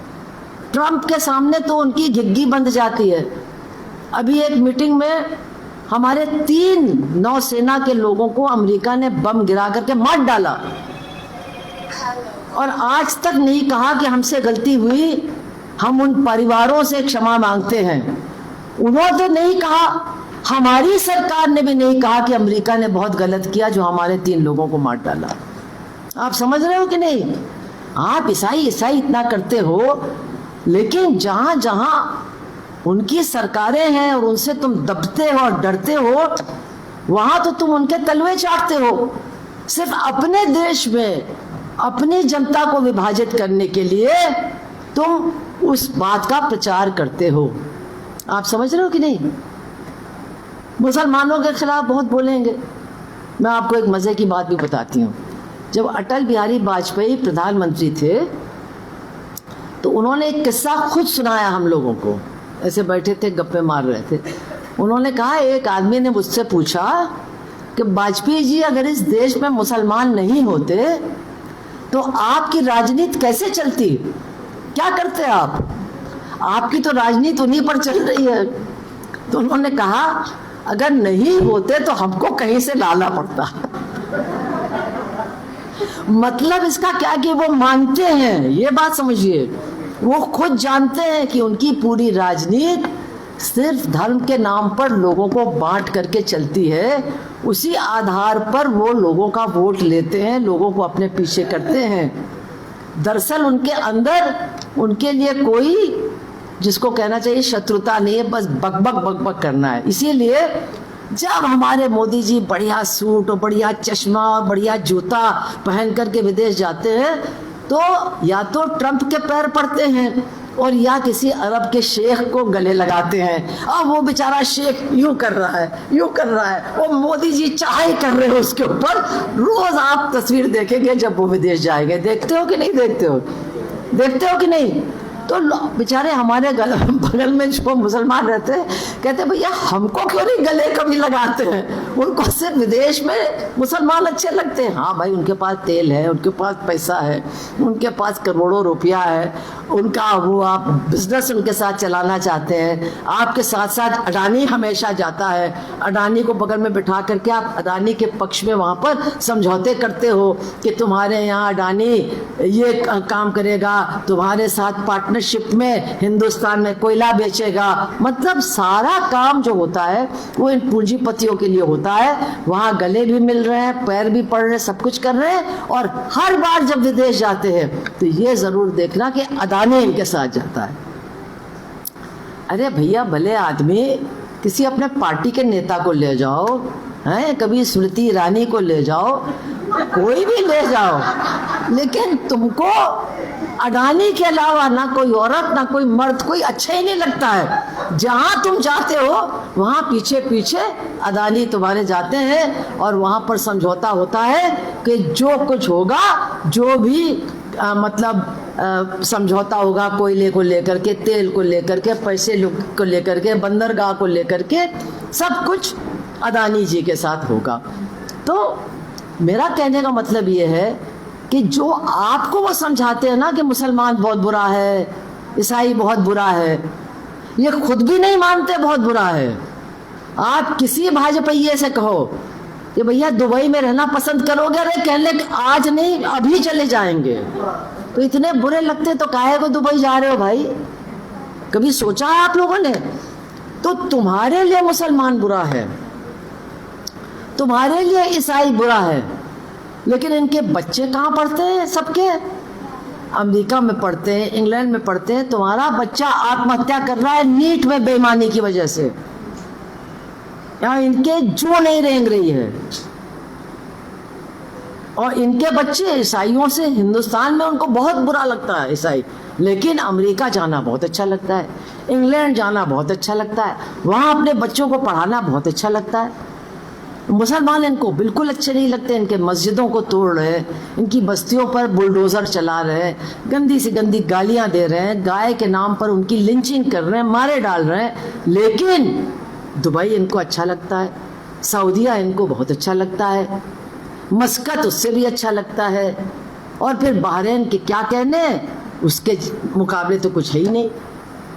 ट्रंप के सामने तो उनकी घिग्गी बंद जाती है। अभी एक मीटिंग में हमारे 3 नौसेना के लोगों को अमेरिका ने बम गिरा करके मार डाला और आज तक नहीं कहा कि हमसे गलती हुई, हम उन परिवारों से क्षमा मांगते हैं। उन्होंने तो नहीं कहा, हमारी सरकार ने भी नहीं कहा कि अमेरिका ने बहुत गलत किया जो हमारे 3 लोगों को मार डाला। आप समझ रहे हो कि नहीं? आप ईसाई इतना करते हो, लेकिन जहां जहां उनकी सरकारें हैं और उनसे तुम दबते हो और डरते हो, वहां तो तुम उनके तलवे चाटते हो। सिर्फ अपने देश में अपनी जनता को विभाजित करने के लिए तुम उस बात का प्रचार करते हो। आप समझ रहे हो कि नहीं? मुसलमानों के खिलाफ बहुत बोलेंगे। मैं आपको एक मजे की बात भी बताती हूँ। जब अटल बिहारी वाजपेयी प्रधानमंत्री थे तो उन्होंने एक किस्सा खुद सुनाया हम लोगों को। ऐसे बैठे थे, गप्पे मार रहे थे। उन्होंने कहा, एक आदमी ने मुझसे पूछा कि वाजपेयी जी अगर इस देश में मुसलमान नहीं होते तो आपकी राजनीति कैसे चलती, क्या करते आप? आपकी तो राजनीति उन्हीं पर चल रही है। तो उन्होंने कहा, अगर नहीं होते तो हमको कहीं से लाना पड़ता। मतलब इसका क्या कि वो मानते हैं, ये बात समझिए, वो खुद जानते हैं कि उनकी पूरी राजनीति सिर्फ धर्म के नाम पर लोगों को बांट करके चलती है। उसी आधार पर वो लोगों का वोट लेते हैं, लोगों को अपने पीछे करते हैं। दरअसल उनके अंदर उनके लिए कोई, जिसको कहना चाहिए, शत्रुता नहीं है, बस बकबक करना है। इसीलिए जब हमारे मोदी जी बढ़िया सूट और बढ़िया चश्मा और बढ़िया जूता पहन करके विदेश जाते हैं तो या तो ट्रंप के पैर पड़ते हैं और या किसी अरब के शेख को गले लगाते हैं। अब वो बेचारा शेख यूं कर रहा है, यूं कर रहा है, वो मोदी जी चाहे कर रहे हो उसके ऊपर। रोज आप तस्वीर देखेंगे जब वो विदेश जाएंगे। देखते हो कि नहीं देखते हो? देखते हो कि नहीं? तो बेचारे हमारे बगल में जो मुसलमान रहते हैं कहते हैं, भैया हमको क्यों नहीं गले कभी लगाते हैं? उनको सिर्फ विदेश में मुसलमान अच्छे लगते हैं। हाँ भाई, उनके पास तेल है, उनके पास पैसा है, उनके पास करोड़ों रुपया है, उनका वो आप बिजनेस उनके साथ चलाना चाहते हैं। आपके साथ साथ अडानी हमेशा जाता है, अडानी को बगल में बिठा करके आप अडानी के पक्ष में वहाँ पर समझौते करते हो कि तुम्हारे यहाँ अडानी ये काम करेगा, तुम्हारे साथ पार्टनरशिप में हिंदुस्तान में कोयला बेचेगा। मतलब सारा काम जो होता है वो इन पूंजीपतियों के लिए होता है। वहाँ गले भी मिल रहे हैं, पैर भी पड़ रहे हैं, सब कुछ कर रहे हैं। और हर बार जब विदेश जाते हैं तो ये जरूर देखना कि अडानी इनके साथ जाता है। अरे भैया, भले आदमी किसी अपने पार्टी के नेता को ले जाओ, हैं, कभी स्मृति ईरानी को ले जाओ, कोई भी ले जाओ, लेकिन तुमको अडानी के अलावा ना कोई औरत ना कोई मर्द कोई अच्छा ही नहीं लगता है। जहां तुम जाते हो वहां पीछे पीछे अडानी तुम्हारे जाते हैं और वहां पर समझौता होता है कि जो कुछ होगा, जो भी समझौता होगा, कोयले को लेकर के, तेल को लेकर के, पैसे को लेकर के, बंदरगाह को लेकर के, सब कुछ अडानी जी के साथ होगा। तो मेरा कहने का मतलब ये है कि जो आपको वो समझाते हैं ना कि मुसलमान बहुत बुरा है, ईसाई बहुत बुरा है, ये खुद भी नहीं मानते बहुत बुरा है। आप किसी भाजपाइये से कहो कि भैया दुबई में रहना पसंद करोगे? अरे कहने आज नहीं, अभी चले जाएंगे। तो इतने बुरे लगते तो काहे को दुबई जा रहे हो भाई? कभी सोचा है आप लोगों ने? तो तुम्हारे लिए मुसलमान बुरा है, तुम्हारे लिए ईसाई बुरा है, लेकिन इनके बच्चे कहाँ पढ़ते हैं? सबके अमेरिका में पढ़ते हैं, इंग्लैंड में पढ़ते हैं। तुम्हारा बच्चा आत्महत्या कर रहा है नीट में बेईमानी की वजह से। यहाँ इनके जो नहीं रेंग रही है, और इनके बच्चे ईसाइयों से, हिंदुस्तान में उनको बहुत बुरा लगता है ईसाई, लेकिन अमेरिका जाना बहुत अच्छा लगता है, इंग्लैंड जाना बहुत अच्छा लगता है, वहाँ अपने बच्चों को पढ़ाना बहुत अच्छा लगता है। मुसलमान इनको बिल्कुल अच्छे नहीं लगते, इनके मस्जिदों को तोड़ रहे हैं, इनकी बस्तियों पर बुलडोजर चला रहे हैं, गंदी से गंदी गालियां दे रहे हैं, गाय के नाम पर उनकी लिंचिंग कर रहे हैं, मारे डाल रहे हैं। लेकिन दुबई इनको अच्छा लगता है, सऊदीया इनको बहुत अच्छा लगता है, मस्कत उससे भी अच्छा लगता है, और फिर बहरीन के क्या कहने, उसके मुकाबले तो कुछ है ही नहीं।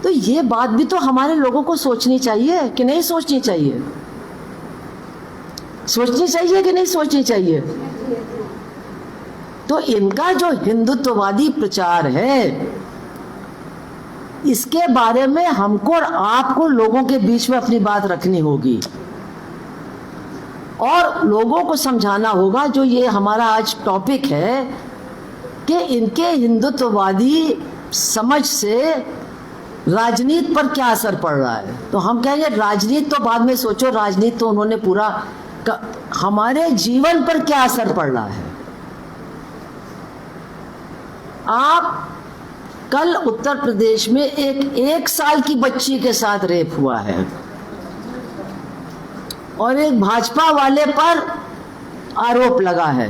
तो ये बात भी तो हमारे लोगों को सोचनी चाहिए कि नहीं सोचनी चाहिए? सोचनी चाहिए कि नहीं सोचनी चाहिए? तो इनका जो हिंदुत्ववादी प्रचार है, इसके बारे में हमको और आपको लोगों के बीच में अपनी बात रखनी होगी और लोगों को समझाना होगा, जो ये हमारा आज टॉपिक है, कि इनके हिंदुत्ववादी समझ से राजनीति पर क्या असर पड़ रहा है। तो हम कहेंगे राजनीति तो बाद में सोचो, राजनीति तो उन्होंने पूरा हमारे जीवन पर क्या असर पड़ रहा है। आप कल उत्तर प्रदेश में एक साल की बच्ची के साथ रेप हुआ है और एक भाजपा वाले पर आरोप लगा है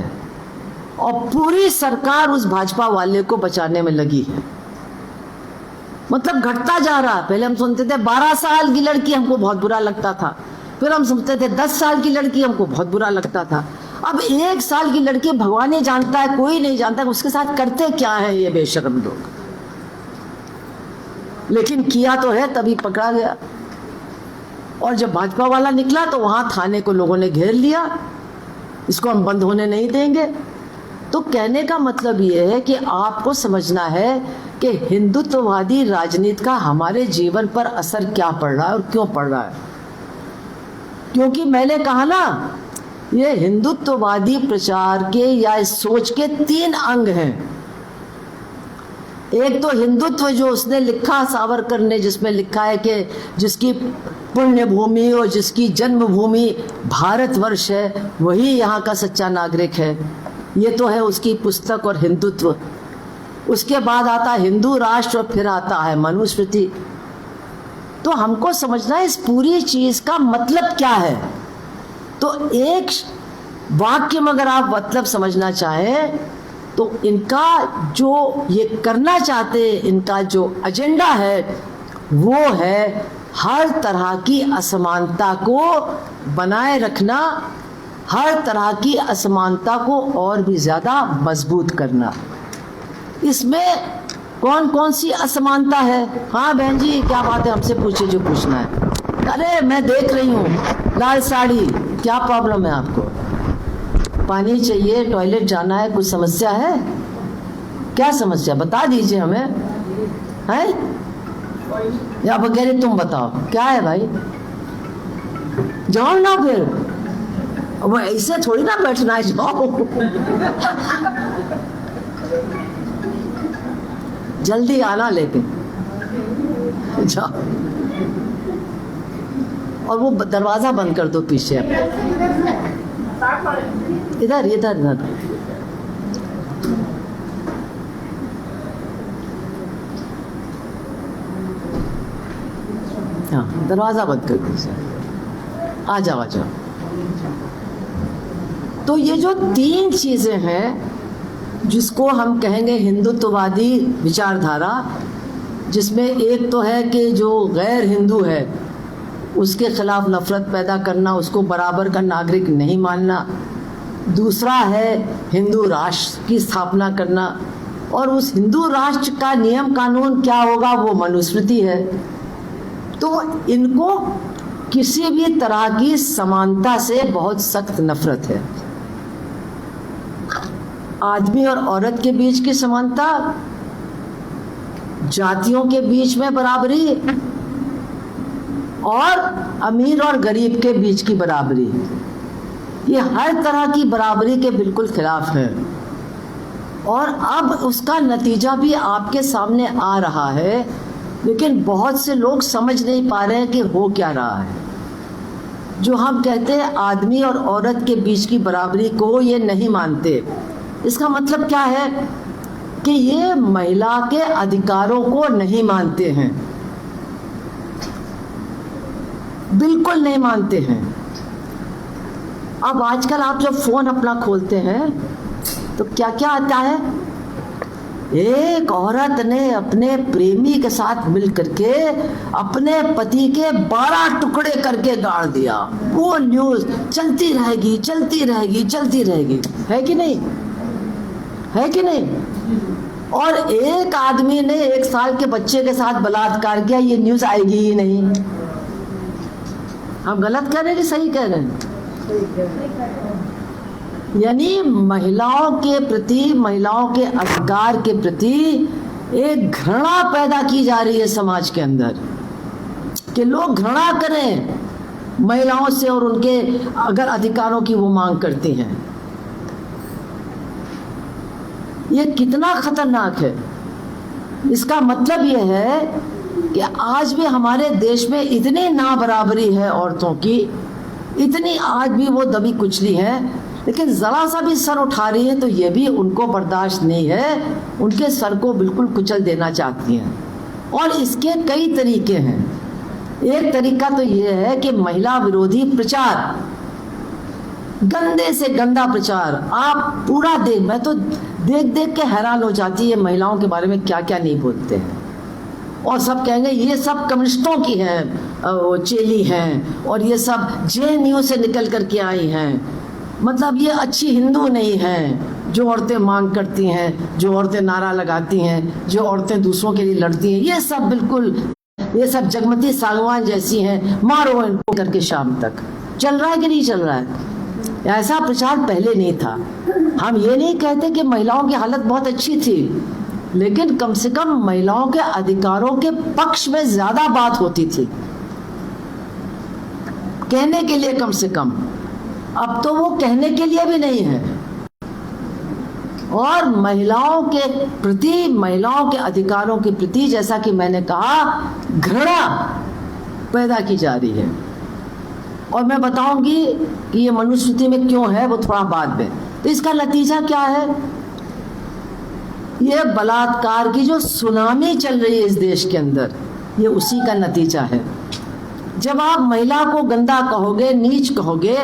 और पूरी सरकार उस भाजपा वाले को बचाने में लगी है। मतलब घटता जा रहा। पहले हम सुनते थे 12 साल की लड़की, हमको बहुत बुरा लगता था, फिर हम सुनते थे 10 साल की लड़की, हमको बहुत बुरा लगता था। अब 1 साल की लड़की, भगवान ही जानता है, कोई नहीं जानता उसके साथ करते क्या है ये बेशर्म लोग। लेकिन किया तो है, तभी पकड़ा गया। और जब भाजपा वाला निकला तो वहां थाने को लोगों ने घेर लिया, इसको हम बंद होने नहीं देंगे। तो कहने का मतलब ये है कि आपको समझना है कि हिंदुत्ववादी राजनीति का हमारे जीवन पर असर क्या पड़ रहा है और क्यों पड़ रहा है। क्योंकि मैंने कहा ना, ये हिंदुत्ववादी प्रचार के या इस सोच के 3 अंग हैं। एक तो हिंदुत्व जो उसने लिखा, सावरकर ने, जिसमें लिखा है कि जिसकी पुण्य भूमि और जिसकी जन्मभूमि भारतवर्ष है, वही यहाँ का सच्चा नागरिक है। ये तो है उसकी पुस्तक और हिंदुत्व। उसके बाद आता है हिंदू राष्ट्र और फिर आता है मनुस्मृति। तो हमको समझना है इस पूरी चीज का मतलब क्या है। तो एक वाक्य में अगर आप मतलब समझना चाहें तो इनका जो ये करना चाहते, इनका जो एजेंडा है वो है हर तरह की असमानता को बनाए रखना, हर तरह की असमानता को और भी ज्यादा मजबूत करना। इसमें कौन कौन सी असमानता है? हाँ बहन जी, क्या बात है, हमसे पूछिए जो पूछना है। अरे मैं देख रही हूँ लाल साड़ी, क्या प्रॉब्लम है आपको? पानी चाहिए, टॉयलेट जाना है, कुछ समस्या है? क्या समस्या बता दीजिए हमें। है या वगैरह तुम बताओ क्या है भाई? जाओ ना, फिर वो ऐसे थोड़ी ना बैठना है, जाओ जल्दी आना लेके जाओ। और वो दरवाजा बंद कर दो पीछे। इधर इधर इधर। हाँ, दरवाजा बंद कर दो। आ जाओ आ जाओ। तो ये जो 3 चीजें हैं जिसको हम कहेंगे हिंदुत्ववादी विचारधारा, जिसमें एक तो है कि जो गैर हिंदू है उसके खिलाफ नफरत पैदा करना, उसको बराबर का नागरिक नहीं मानना। दूसरा है हिंदू राष्ट्र की स्थापना करना, और उस हिंदू राष्ट्र का नियम कानून क्या होगा वो मनुस्मृति है। तो इनको किसी भी तरह की समानता से बहुत सख्त नफरत है। आदमी और औरत के बीच की समानता, जातियों के बीच में बराबरी और अमीर और गरीब के बीच की बराबरी, ये हर तरह की बराबरी के बिल्कुल खिलाफ है। और अब उसका नतीजा भी आपके सामने आ रहा है, लेकिन बहुत से लोग समझ नहीं पा रहे हैं कि हो क्या रहा है। जो हम कहते हैं आदमी और औरत के बीच की बराबरी को ये नहीं मानते। इसका मतलब क्या है कि ये महिला के अधिकारों को नहीं मानते हैं, बिल्कुल नहीं मानते हैं। अब आजकल आप जब फोन अपना खोलते हैं तो क्या क्या आता है, एक औरत ने अपने प्रेमी के साथ मिल करके अपने पति के 12 टुकड़े करके गाड़ दिया। वो न्यूज चलती रहेगी चलती रहेगी चलती रहेगी, है कि नहीं, है कि नहीं। और एक आदमी ने 1 साल के बच्चे के साथ बलात्कार किया, ये न्यूज आएगी ही नहीं। हम गलत कह रहे हैं कि सही कह रहे हैं? यानी महिलाओं के प्रति, महिलाओं के अधिकार के प्रति एक घृणा पैदा की जा रही है समाज के अंदर, कि लोग घृणा करें महिलाओं से और उनके अगर अधिकारों की वो मांग करती हैं। ये कितना खतरनाक है। इसका मतलब ये है कि आज भी हमारे देश में इतनी नाबराबरी है औरतों की, इतनी आज भी वो दबी कुचली है, लेकिन जरा सा भी सर उठा रही है तो ये भी उनको बर्दाश्त नहीं है, उनके सर को बिल्कुल कुचल देना चाहती हैं। और इसके कई तरीके हैं। एक तरीका तो ये है कि महिला विरोधी प्रचार, गंदे से गंदा प्रचार। आप पूरा देख, मैं तो देख देख के हैरान हो जाती है महिलाओं के बारे में क्या क्या नहीं बोलते हैं। और सब कहेंगे ये सब कम्युनिस्टों की हैं, चेली हैं, और ये सब JNU से निकल कर के आई हैं। मतलब ये अच्छी हिंदू नहीं हैं, जो औरतें मांग करती हैं, जो औरतें नारा लगाती हैं, जो औरतें दूसरों के लिए लड़ती हैं, ये सब बिल्कुल, ये सब जगमती सागवान जैसी हैं, मारो इनको करके शाम तक। चल रहा है कि नहीं चल रहा है? ऐसा प्रचार पहले नहीं था। हम ये नहीं कहते कि महिलाओं की हालत बहुत अच्छी थी, लेकिन कम से कम महिलाओं के अधिकारों के पक्ष में ज्यादा बात होती थी, कहने के लिए कम से कम। अब तो वो कहने के लिए भी नहीं है। और महिलाओं के प्रति, महिलाओं के अधिकारों के प्रति, जैसा कि मैंने कहा, घृणा पैदा की जा रही है। और मैं बताऊंगी कि ये मनुस्मृति में क्यों है, वो थोड़ा बाद में। तो इसका नतीजा क्या है? ये बलात्कार की जो सुनामी चल रही है इस देश के अंदर, ये उसी का नतीजा है। जब आप महिला को गंदा कहोगे, नीच कहोगे,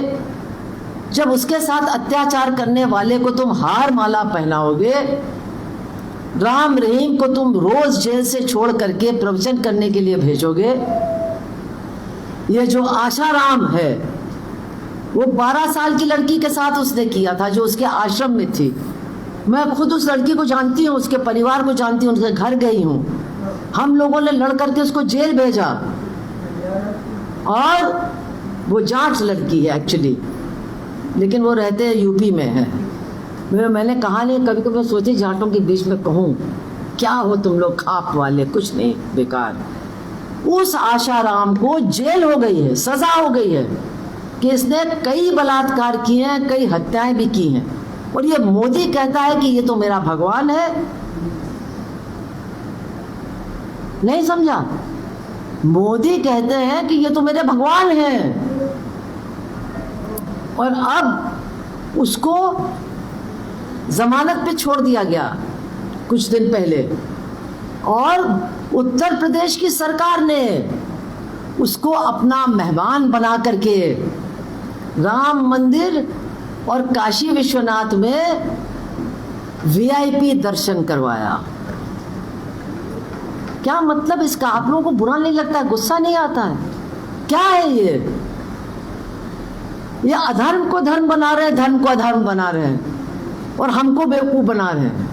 जब उसके साथ अत्याचार करने वाले को तुम हार माला पहनाओगे, राम रहीम को तुम रोज जेल से छोड़ करके प्रवचन करने के लिए भेजोगे। ये जो आशाराम है, वो 12 साल की लड़की के साथ उसने किया था, जो उसके आश्रम में थी। मैं खुद उस लड़की को जानती हूँ, उसके परिवार को जानती हूँ, उनके घर गई हूँ। हम लोगों ने लड़ करके उसको जेल भेजा, और वो जाट लड़की है एक्चुअली, लेकिन वो रहते हैं यूपी में है। मैंने कहा नहीं, कभी कभी सोची जाटों के बीच में कहूँ क्या हो तुम लोग खाप वाले, कुछ नहीं, बेकार। उस आशाराम को जेल हो गई है, सजा हो गई है कि इसने कई बलात्कार किए हैं, कई हत्याएं भी की हैं। और ये मोदी कहता है कि ये तो मेरा भगवान है। नहीं समझा? मोदी कहते हैं कि ये तो मेरे भगवान हैं, और अब उसको जमानत पे छोड़ दिया गया कुछ दिन पहले। और उत्तर प्रदेश की सरकार ने उसको अपना मेहमान बना करके राम मंदिर और काशी विश्वनाथ में VIP दर्शन करवाया। क्या मतलब इसका? आप लोगों को बुरा नहीं लगता, गुस्सा नहीं आता है? क्या है ये अधर्म को धर्म बना रहे हैं, धर्म को अधर्म बना रहे हैं, और हमको बेवकूफ बना रहे हैं।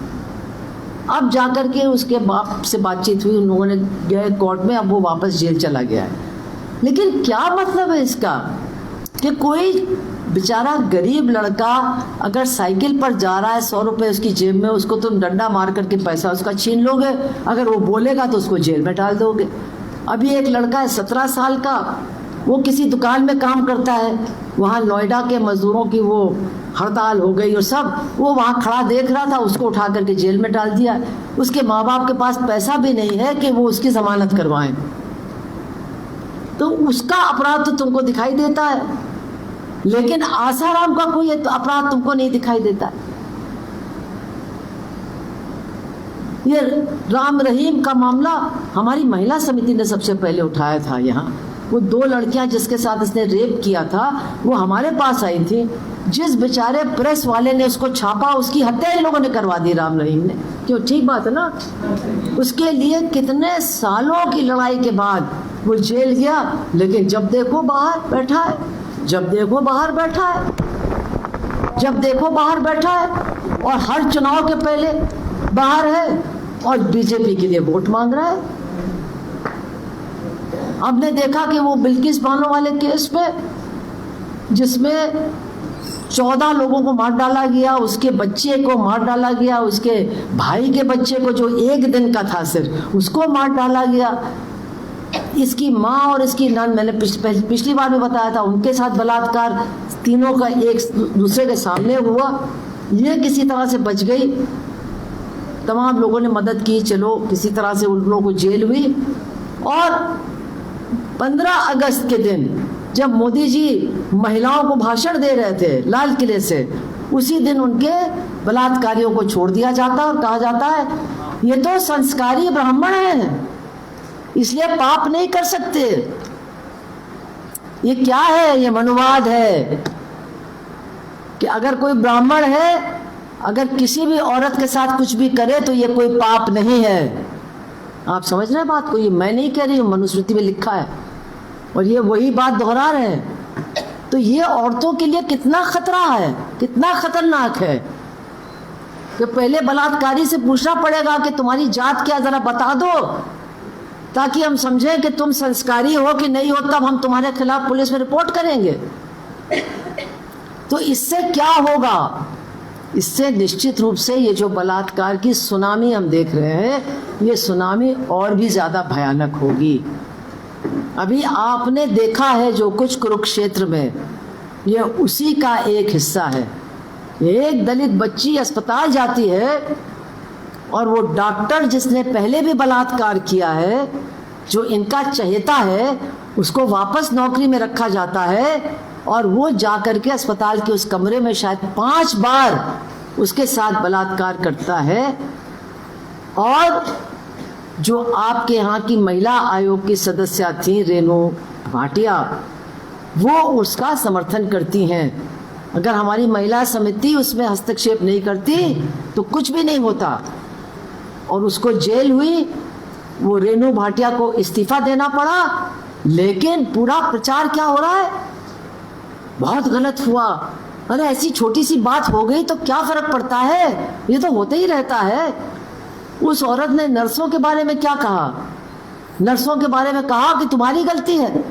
अब जाकर के उसके बाप से बातचीत हुई, उन लोगों ने गए कोर्ट में, अब वो वापस जेल चला गया है। लेकिन क्या मतलब है इसका कि कोई बेचारा गरीब लड़का अगर साइकिल पर जा रहा है, 100 रुपये उसकी जेब में, उसको तुम डंडा मार करके पैसा उसका छीन लोगे। अगर वो बोलेगा तो उसको जेल में डाल दोगे। अभी एक लड़का है 17 साल का, वो किसी दुकान में काम करता है, वहाँ नोएडा के मजदूरों की वो हड़ताल हो गई और सब, वो वहाँ खड़ा देख रहा था, उसको उठा करके जेल में डाल दिया। उसके माँ बाप के पास पैसा भी नहीं है कि वो उसकी जमानत करवाएं, तो उसका अपराध तो तुमको दिखाई देता है, लेकिन आसाराम का कोई अपराध तुमको नहीं दिखाई देता है। ये राम रहीम का मामला हमारी महिला समिति ने सबसे पहले उठाया था। यहाँ वो 2 लड़कियां जिसके साथ इसने रेप किया था, वो हमारे पास आई थी। जिस बेचारे प्रेस वाले ने उसको छापा, उसकी हत्या इन लोगों ने करवा दी, राम रहीम ने। क्यों? ठीक बात है ना। उसके लिए कितने सालों की लड़ाई के बाद वो जेल गया, लेकिन जब देखो बाहर बैठा है, जब देखो बाहर बैठा है, जब देखो बाहर बैठा है, और हर चुनाव के पहले बाहर है और बीजेपी के लिए वोट मांग रहा है। हमने देखा कि वो बिल्किस बानो वाले केस पे, जिसमें 14 लोगों को मार डाला गया, उसके बच्चे को मार डाला गया, उसके भाई के बच्चे को जो 1 दिन का था सिर्फ, उसको मार डाला गया। इसकी माँ और इसकी नन, मैंने पिछली बार भी बताया था, उनके साथ बलात्कार तीनों का एक दूसरे के सामने हुआ। ये किसी तरह से बच गई, तमाम लोगों ने मदद की, चलो किसी तरह से उन लोगों को जेल हुई। और 15 अगस्त के दिन जब मोदी जी महिलाओं को भाषण दे रहे थे लाल किले से, उसी दिन उनके बलात्कारियों को छोड़ दिया जाता और कहा जाता है ये तो संस्कारी ब्राह्मण हैं, इसलिए पाप नहीं कर सकते। ये क्या है? ये मनुवाद है कि अगर कोई ब्राह्मण है, अगर किसी भी औरत के साथ कुछ भी करे तो ये कोई पाप नहीं है। आप समझ रहे हैं बात को? ये मैं नहीं कह रही हूँ, मनुस्मृति में लिखा है, और ये वही बात दोहरा रहे हैं। तो ये औरतों के लिए कितना खतरा है, कितना खतरनाक है कि पहले बलात्कारी से पूछना पड़ेगा कि तुम्हारी जात क्या, जरा बता दो, ताकि हम समझें कि तुम संस्कारी हो कि नहीं हो, तब हम तुम्हारे खिलाफ पुलिस में रिपोर्ट करेंगे। तो इससे क्या होगा? इससे निश्चित रूप से ये जो बलात्कार की सुनामी हम देख रहे हैं, ये सुनामी और भी ज्यादा भयानक होगी। अभी आपने देखा है जो कुछ कुरुक्षेत्र में, ये उसी का एक हिस्सा है। एक दलित बच्ची अस्पताल जाती है और वो डॉक्टर जिसने पहले भी बलात्कार किया है, जो इनका चहेता है, उसको वापस नौकरी में रखा जाता है, और वो जाकर के अस्पताल के उस कमरे में शायद 5 बार उसके साथ बलात्कार करता है। और जो आपके यहाँ की महिला आयोग की सदस्य थी रेणु भाटिया, वो उसका समर्थन करती हैं। अगर हमारी महिला समिति उसमें हस्तक्षेप नहीं करती तो कुछ भी नहीं होता। और उसको जेल हुई, वो रेणु भाटिया को इस्तीफा देना पड़ा, लेकिन पूरा प्रचार क्या हो रहा है, बहुत गलत हुआ। अरे ऐसी छोटी सी बात हो गई तो क्या फर्क पड़ता है, ये तो होते ही रहता है। उस औरत ने नर्सों के बारे में क्या कहा? नर्सों के बारे में कहा कि तुम्हारी गलती है,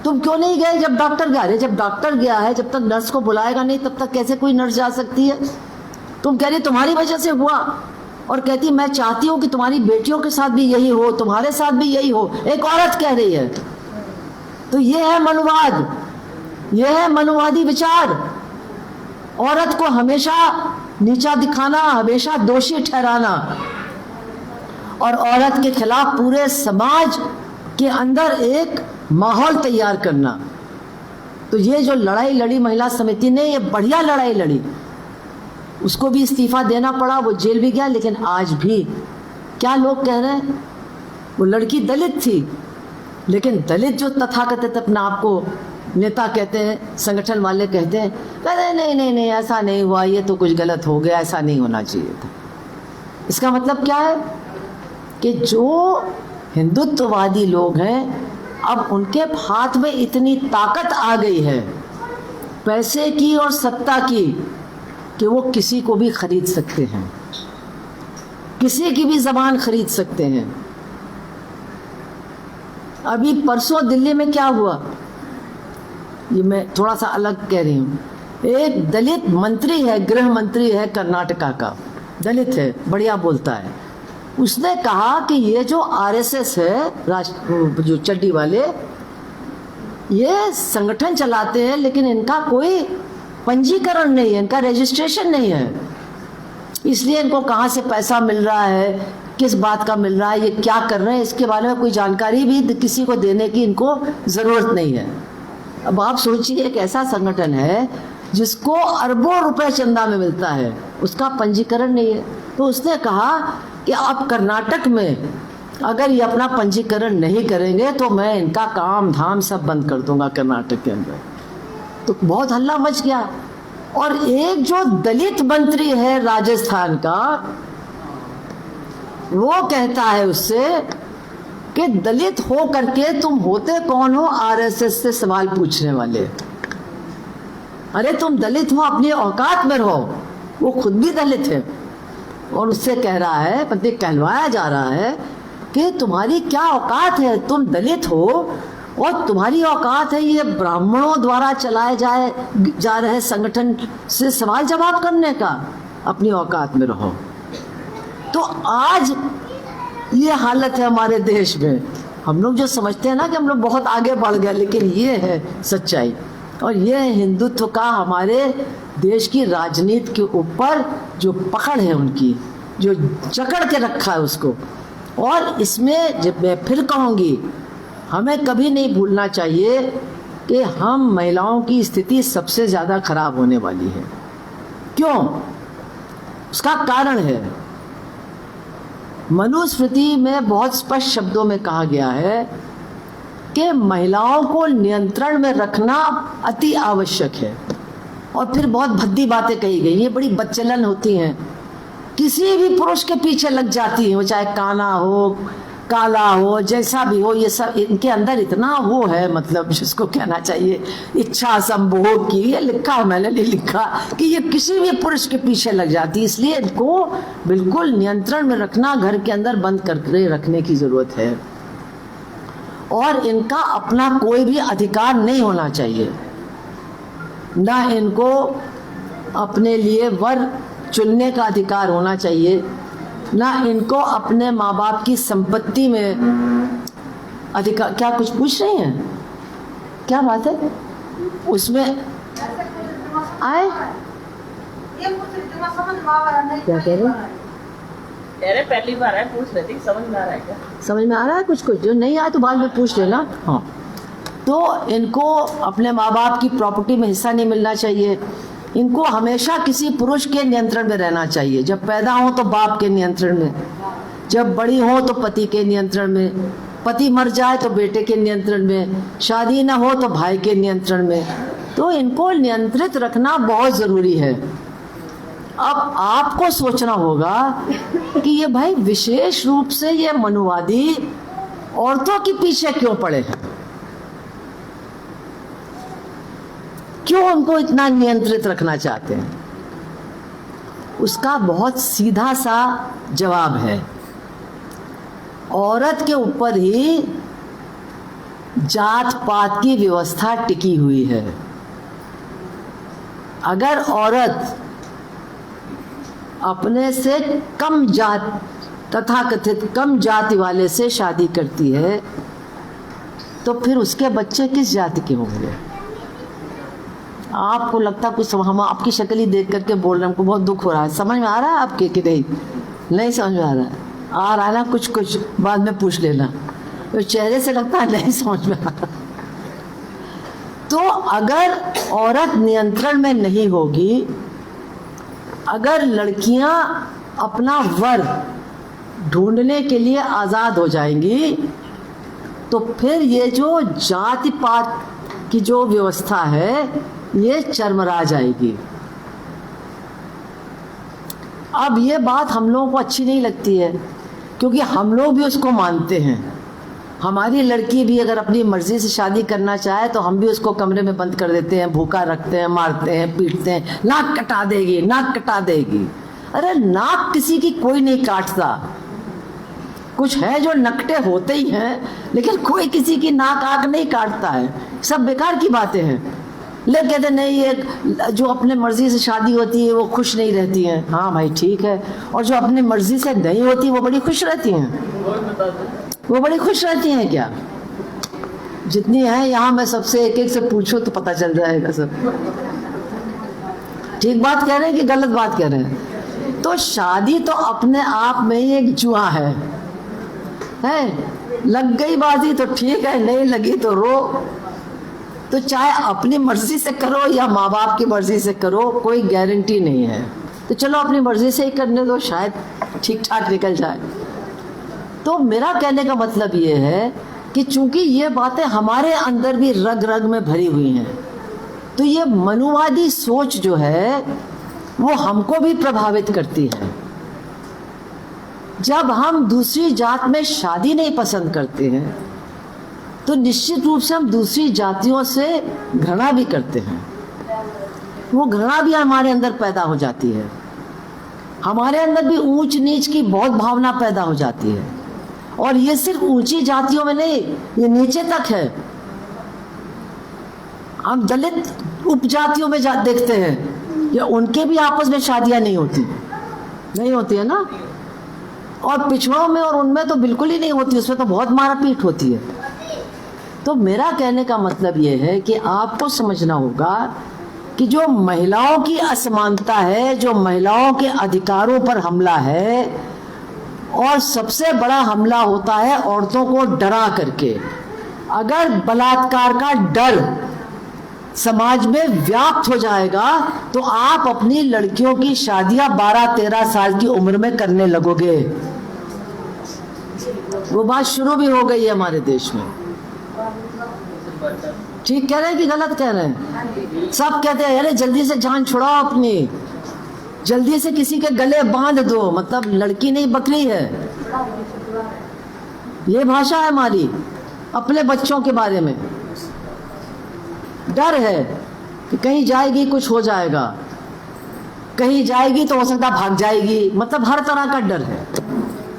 तुम क्यों नहीं गए जब डॉक्टर गया। अरे जब डॉक्टर गया है, जब तक नर्स को बुलाएगा नहीं तब तक कैसे कोई नर्स जा सकती है? तुम कह रही तुम्हारी वजह से हुआ, और कहती मैं चाहती हूँ कि तुम्हारी बेटियों के साथ भी यही हो, तुम्हारे साथ भी यही हो। एक औरत कह रही है। तो ये है मनुवाद, ये है मनुवादी विचार। औरत को हमेशा नीचा दिखाना, हमेशा दोषी ठहराना, और औरत के खिलाफ पूरे समाज के अंदर एक माहौल तैयार करना। तो ये जो लड़ाई लड़ी महिला समिति ने, ये बढ़िया लड़ाई लड़ी। उसको भी इस्तीफा देना पड़ा, वो जेल भी गया। लेकिन आज भी क्या लोग कह रहे हैं, वो लड़की दलित थी, लेकिन दलित जो तथाकथित अपना आपको नेता कहते हैं, संगठन वाले कहते हैं, अरे नहीं नहीं नहीं ऐसा नहीं हुआ, ये तो कुछ गलत हो गया, ऐसा नहीं होना चाहिए था। इसका मतलब क्या है कि जो हिंदुत्ववादी लोग हैं, अब उनके हाथ में इतनी ताकत आ गई है पैसे की और सत्ता की, कि वो किसी को भी खरीद सकते हैं, किसी की भी जबान खरीद सकते हैं। अभी परसों दिल्ली में क्या हुआ, ये मैं थोड़ा सा अलग कह रही हूँ। एक दलित मंत्री है, गृह मंत्री है कर्नाटका का, दलित है, बढ़िया बोलता है। उसने कहा कि ये जो आरएसएस है, जो चड्डी वाले, ये संगठन चलाते हैं लेकिन इनका कोई पंजीकरण नहीं है, इनका रजिस्ट्रेशन नहीं है, इसलिए इनको कहाँ से पैसा मिल रहा है, किस बात का मिल रहा है, ये क्या कर रहे हैं, इसके बारे में कोई जानकारी भी किसी को देने की इनको ज़रूरत नहीं है। अब आप सोचिए, एक ऐसा संगठन है जिसको अरबों रुपए चंदा में मिलता है, उसका पंजीकरण नहीं है। तो उसने कहा कि अब कर्नाटक में अगर ये अपना पंजीकरण नहीं करेंगे तो मैं इनका काम धाम सब बंद कर दूंगा कर्नाटक के अंदर। तो बहुत हल्ला मच गया। और एक जो दलित मंत्री है राजस्थान का, वो कहता है उससे कि दलित हो करके तुम होते कौन हो आरएसएस से सवाल पूछने वाले? अरे तुम दलित हो, अपनी औकात में रहो। वो खुद भी दलित है और उससे कह रहा है, मतलब कहलवाया जा रहा है कि तुम्हारी क्या औकात है, तुम दलित हो और तुम्हारी औकात है ये ब्राह्मणों द्वारा चलाए जा रहे संगठन से सवाल जवाब करने का, अपनी औकात में रहो। तो आज ये हालत है हमारे देश में। हम लोग जो समझते हैं ना कि हम लोग बहुत आगे बढ़ गए, लेकिन ये है सच्चाई। और ये हिंदुत्व का हमारे देश की राजनीति के ऊपर जो पकड़ है, उनकी जो जकड़ के रखा है उसको। और इसमें जब मैं फिर कहूँगी, हमें कभी नहीं भूलना चाहिए कि हम महिलाओं की स्थिति सबसे ज़्यादा खराब होने वाली है। क्यों? उसका कारण है, मनुस्मृति में बहुत स्पष्ट शब्दों में कहा गया है कि महिलाओं को नियंत्रण में रखना अति आवश्यक है। और फिर बहुत भद्दी बातें कही गई, ये बड़ी बदचलन होती हैं, किसी भी पुरुष के पीछे लग जाती है, वो चाहे काना हो, काला हो, जैसा भी हो। ये सब इनके अंदर इतना वो है, मतलब जिसको कहना चाहिए इच्छा संभोग की। ये लिखा, मैंने नहीं लिखा, कि ये किसी भी पुरुष के पीछे लग जाती है। इसलिए इनको बिल्कुल नियंत्रण में रखना, घर के अंदर बंद करके रखने की जरूरत है। और इनका अपना कोई भी अधिकार नहीं होना चाहिए, ना इनको अपने लिए वर चुनने का अधिकार होना चाहिए, ना इनको अपने माँ बाप की संपत्ति में अधिकार। क्या कुछ पूछ रही हैं? क्या बात है उसमें? आए क्या कह रहे? अरे पहली बार है, पूछ रही थी, समझ में आ रहा है क्या? समझ में आ रहा है कुछ कुछ, जो नहीं आए तो बाद में पूछ लेना। हाँ, तो इनको अपने माँ बाप की प्रॉपर्टी में हिस्सा नहीं मिलना चाहिए। इनको हमेशा किसी पुरुष के नियंत्रण में रहना चाहिए। जब पैदा हो तो बाप के नियंत्रण में, जब बड़ी हो तो पति के नियंत्रण में, पति मर जाए तो बेटे के नियंत्रण में, शादी ना हो तो भाई के नियंत्रण में। तो इनको नियंत्रित रखना बहुत ज़रूरी है। अब आपको सोचना होगा कि ये भाई विशेष रूप से ये मनुवादी औरतों के पीछे क्यों पड़े हैं, क्यों उनको इतना नियंत्रित रखना चाहते हैं? उसका बहुत सीधा सा जवाब है, औरत के ऊपर ही जात पात की व्यवस्था टिकी हुई है। अगर औरत अपने से कम जात, तथाकथित कम जाति वाले से शादी करती है तो फिर उसके बच्चे किस जाति के होंगे? आपको लगता कुछ, हम आपकी शक्ल ही देख करके बोल रहे हैं, हमको बहुत दुख हो रहा है। समझ में आ रहा है आपके कि नहीं? नहीं समझ में आ रहा है? आ रहा है ना कुछ कुछ, बाद में पूछ लेना। तो चेहरे से लगता है नहीं समझ में आ रहा। तो अगर औरत नियंत्रण में नहीं होगी, अगर लड़कियां अपना वर ढूंढने के लिए आज़ाद हो जाएंगी, तो फिर ये जो जाति पात की जो व्यवस्था है ये चरमरा जाएगी। अब ये बात हम लोगों को अच्छी नहीं लगती है, क्योंकि हम लोग भी उसको मानते हैं। हमारी लड़की भी अगर अपनी मर्जी से शादी करना चाहे तो हम भी उसको कमरे में बंद कर देते हैं, भूखा रखते हैं, मारते हैं, पीटते हैं, नाक कटा देगी, नाक कटा देगी। अरे नाक किसी की कोई नहीं काटता, कुछ है जो नकटे होते ही हैं, लेकिन कोई किसी की नाक आग नहीं काटता है। सब बेकार की बातें हैं। लेकिन कहते नहीं, ये जो अपने मर्जी से शादी होती है वो खुश नहीं रहती हैं। हाँ भाई ठीक है, और जो अपने मर्जी से नहीं होती वो बड़ी खुश रहती हैं। और बता दो। वो बड़ी खुश रहती हैं क्या? जितनी है यहाँ, मैं सबसे एक एक से पूछो तो पता चल जाएगा सब। ठीक बात कह रहे हैं कि गलत बात कह रहे हैं? तो शादी तो अपने आप में ही एक जुआ है। लग गई बाजी तो ठीक है, नहीं लगी तो रो। तो चाहे अपनी मर्जी से करो या माँ बाप की मर्जी से करो, कोई गारंटी नहीं है। तो चलो अपनी मर्जी से ही करने दो, शायद ठीक ठाक निकल जाए। तो मेरा कहने का मतलब ये है कि चूंकि ये बातें हमारे अंदर भी रग रग में भरी हुई हैं, तो ये मनुवादी सोच जो है वो हमको भी प्रभावित करती है। जब हम दूसरी जात में शादी नहीं पसंद करते हैं तो निश्चित रूप से हम दूसरी जातियों से घृणा भी करते हैं। वो घृणा भी हमारे अंदर पैदा हो जाती है। हमारे अंदर भी ऊंच नीच की बहुत भावना पैदा हो जाती है। और ये सिर्फ ऊंची जातियों में नहीं, ये नीचे तक है। हम दलित उपजातियों में देखते हैं, या उनके भी आपस में शादियां नहीं होती है ना। और पिछड़ों में और उनमें तो बिल्कुल ही नहीं होती, उसमें तो बहुत मारपीट होती है। तो मेरा कहने का मतलब ये है कि आपको समझना होगा कि जो महिलाओं की असमानता है, जो महिलाओं के अधिकारों पर हमला है, और सबसे बड़ा हमला होता है औरतों को डरा करके। अगर बलात्कार का डर समाज में व्याप्त हो जाएगा तो आप अपनी लड़कियों की शादियां 12-13 साल की उम्र में करने लगोगे। वो बात शुरू भी हो गई है हमारे देश में। ठीक कह रहे हैं कि गलत कह रहे हैं? सब कहते हैं अरे जल्दी से जान छुड़ाओ अपनी, जल्दी से किसी के गले बांध दो, मतलब लड़की नहीं बकरी है। ये भाषा है हमारी अपने बच्चों के बारे में। डर है कि कहीं जाएगी कुछ हो जाएगा, कहीं जाएगी तो हो सकता भाग जाएगी, मतलब हर तरह का डर है।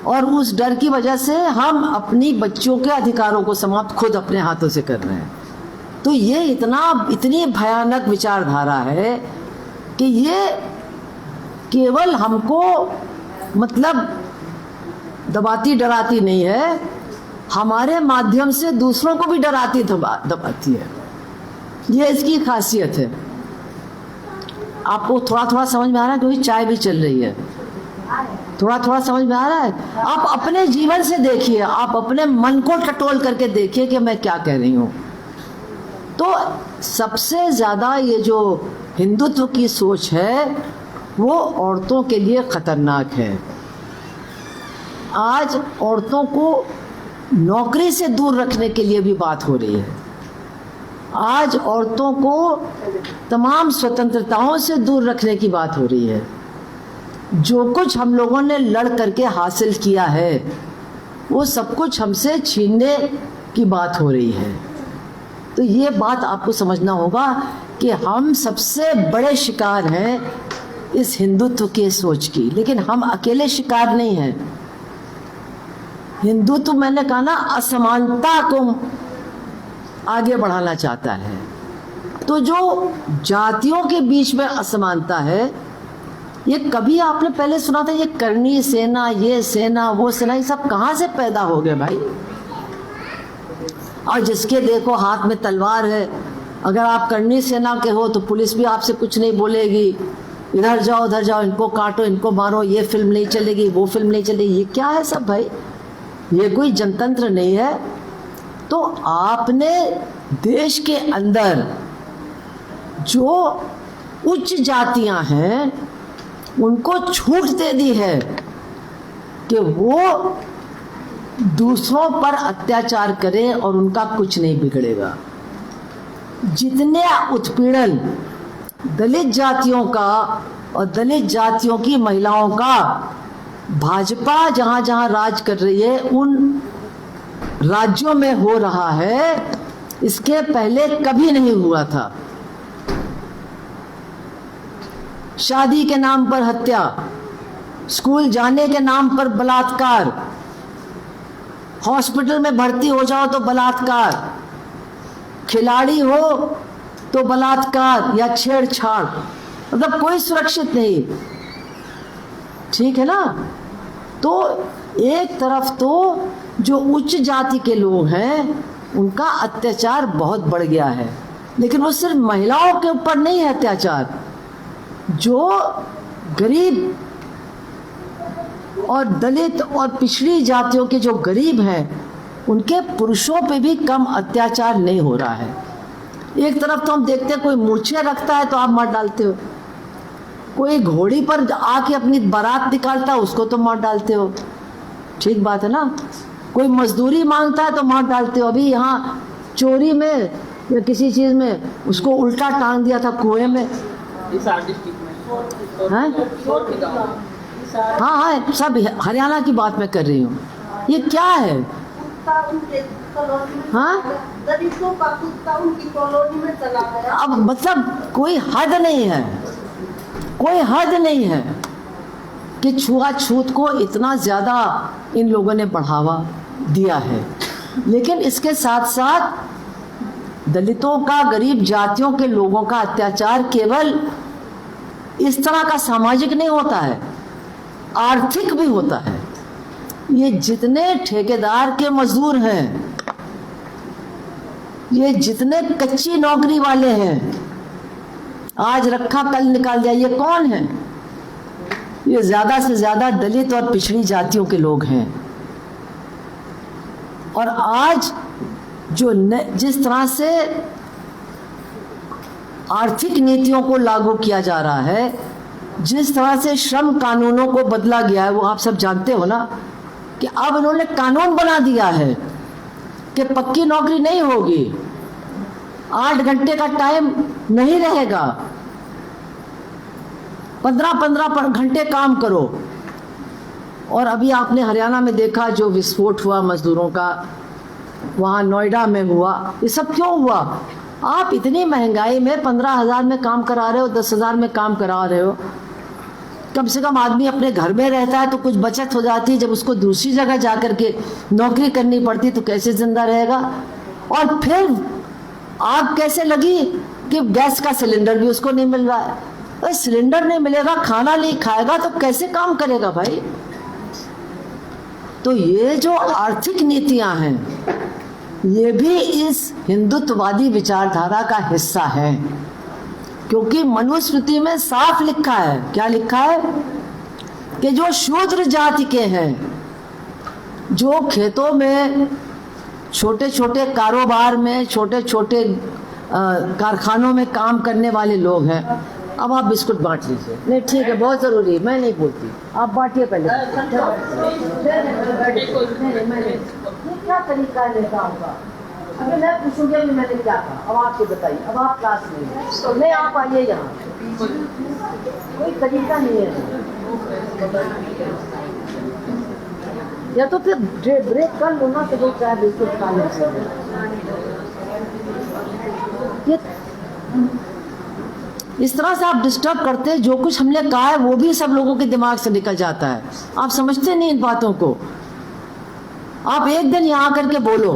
और उस डर की वजह से हम अपनी बच्चों के अधिकारों को समाप्त खुद अपने हाथों से कर रहे हैं। तो ये इतनी भयानक विचारधारा है कि ये केवल हमको मतलब दबाती डराती नहीं है, हमारे माध्यम से दूसरों को भी डराती दबाती है। ये इसकी खासियत है। आपको थोड़ा थोड़ा समझ में आ रहा है? क्योंकि चाय भी चल रही है। थोड़ा थोड़ा समझ में आ रहा है? आप अपने जीवन से देखिए, आप अपने मन को टटोल करके देखिए कि मैं क्या कह रही हूँ। तो सबसे ज्यादा ये जो हिंदुत्व की सोच है वो औरतों के लिए खतरनाक है। आज औरतों को नौकरी से दूर रखने के लिए भी बात हो रही है। आज औरतों को तमाम स्वतंत्रताओं से दूर रखने की बात हो रही है। जो कुछ हम लोगों ने लड़ करके हासिल किया है वो सब कुछ हमसे छीनने की बात हो रही है। तो ये बात आपको समझना होगा कि हम सबसे बड़े शिकार हैं इस हिंदुत्व के सोच की। लेकिन हम अकेले शिकार नहीं हैं। हिंदुत्व मैंने कहा ना, असमानता को आगे बढ़ाना चाहता है। तो जो जातियों के बीच में असमानता है, ये कभी आपने पहले सुना था ये करनी सेना, ये सेना, वो सेना, ये सब कहाँ से पैदा हो गए भाई? और जिसके देखो हाथ में तलवार है, अगर आप करनी सेना के हो तो पुलिस भी आपसे कुछ नहीं बोलेगी। इधर जाओ उधर जाओ, इनको काटो इनको मारो, ये फिल्म नहीं चलेगी वो फिल्म नहीं चलेगी। ये क्या है सब भाई? ये कोई जनतंत्र नहीं है। तो आपने देश के अंदर जो उच्च जातियां हैं उनको छूट दे दी है कि वो दूसरों पर अत्याचार करें और उनका कुछ नहीं बिगड़ेगा। जितने उत्पीड़न दलित जातियों का और दलित जातियों की महिलाओं का भाजपा जहां जहां राज कर रही है उन राज्यों में हो रहा है, इसके पहले कभी नहीं हुआ था। शादी के नाम पर हत्या, स्कूल जाने के नाम पर बलात्कार, हॉस्पिटल में भर्ती हो जाओ तो बलात्कार, खिलाड़ी हो तो बलात्कार या छेड़छाड़, मतलब कोई सुरक्षित नहीं। ठीक है ना। तो एक तरफ तो जो उच्च जाति के लोग हैं उनका अत्याचार बहुत बढ़ गया है, लेकिन वो सिर्फ महिलाओं के ऊपर नहीं है अत्याचार, जो गरीब और दलित और पिछड़ी जातियों के जो गरीब हैं उनके पुरुषों पे भी कम अत्याचार नहीं हो रहा है। एक तरफ तो हम देखते हैं कोई मूर्छे रखता है तो आप मार डालते हो, कोई घोड़ी पर आके अपनी बारात निकालता है उसको तो मार डालते हो। ठीक बात है ना। कोई मजदूरी मांगता है तो मार डालते हो। अभी यहाँ चोरी में या किसी चीज में उसको उल्टा टांग दिया था कुएं में। हैं? हाँ हाँ, सब हरियाणा की बात मैं कर रही हूँ। ये क्या है? हाँ, का कुत्ता उनकी कॉलोनी में चला गया। अब मतलब कोई हद नहीं है, कोई हद नहीं है कि छुआछूत को इतना ज्यादा इन लोगों ने बढ़ावा दिया है। लेकिन इसके साथ साथ दलितों का, गरीब जातियों के लोगों का अत्याचार केवल इस तरह का सामाजिक नहीं होता है, आर्थिक भी होता है। ये जितने ठेकेदार के मजदूर हैं, ये जितने कच्ची नौकरी वाले हैं, आज रखा कल निकाल दिया, ये कौन है? ये ज्यादा से ज्यादा दलित और पिछड़ी जातियों के लोग हैं। और आज जो जिस तरह से आर्थिक नीतियों को लागू किया जा रहा है, जिस तरह से श्रम कानूनों को बदला गया है, वो आप सब जानते हो ना कि अब इन्होंने कानून बना दिया है कि पक्की नौकरी नहीं होगी, 8 घंटे का टाइम नहीं रहेगा, 15-15 घंटे काम करो। और अभी आपने हरियाणा में देखा जो विस्फोट हुआ मजदूरों का, वहाँ नोएडा में हुआ, ये सब क्यों हुआ? आप इतनी महंगाई में 15,000 में काम करा रहे हो, 10,000 में काम करा रहे हो। कम से कम आदमी अपने घर में रहता है तो कुछ बचत हो जाती है, जब उसको दूसरी जगह जाकर के नौकरी करनी पड़ती तो कैसे जिंदा रहेगा? और फिर आग कैसे लगी कि गैस का सिलेंडर भी उसको नहीं मिल रहा है। तो सिलेंडर नहीं मिलेगा, खाना नहीं खाएगा तो कैसे काम करेगा भाई? तो ये जो आर्थिक नीतियां हैं, ये भी इस हिंदुत्ववादी विचारधारा का हिस्सा है, क्योंकि मनुस्मृति में साफ लिखा है। क्या लिखा है? कि जो शूद्र जाति के हैं, जो खेतों में, छोटे छोटे कारोबार में, छोटे छोटे कारखानों में काम करने वाले लोग हैं। अब आप बिस्कुट बांट लीजिए। नहीं ठीक है, बहुत ज़रूरी है, मैं नहीं बोलती, आप बांटिए पहले। ये क्या तरीका है नेताओं का? अभी मैं पूछूंगी अभी मैंने क्या कहा, अब आपको बताइए। अब आप क्लास में हैं, नहीं आप आइए यहाँ, कोई तरीका नहीं है। या तो फिर ब्रेक कर लो ना, तो वो चाहे बिस्कुट खा ले। ये इस तरह से आप डिस्टर्ब करते हैं, जो कुछ हमने कहा है वो भी सब लोगों के दिमाग से निकल जाता है। आप समझते नहीं इन बातों को। आप एक दिन यहाँ करके बोलो,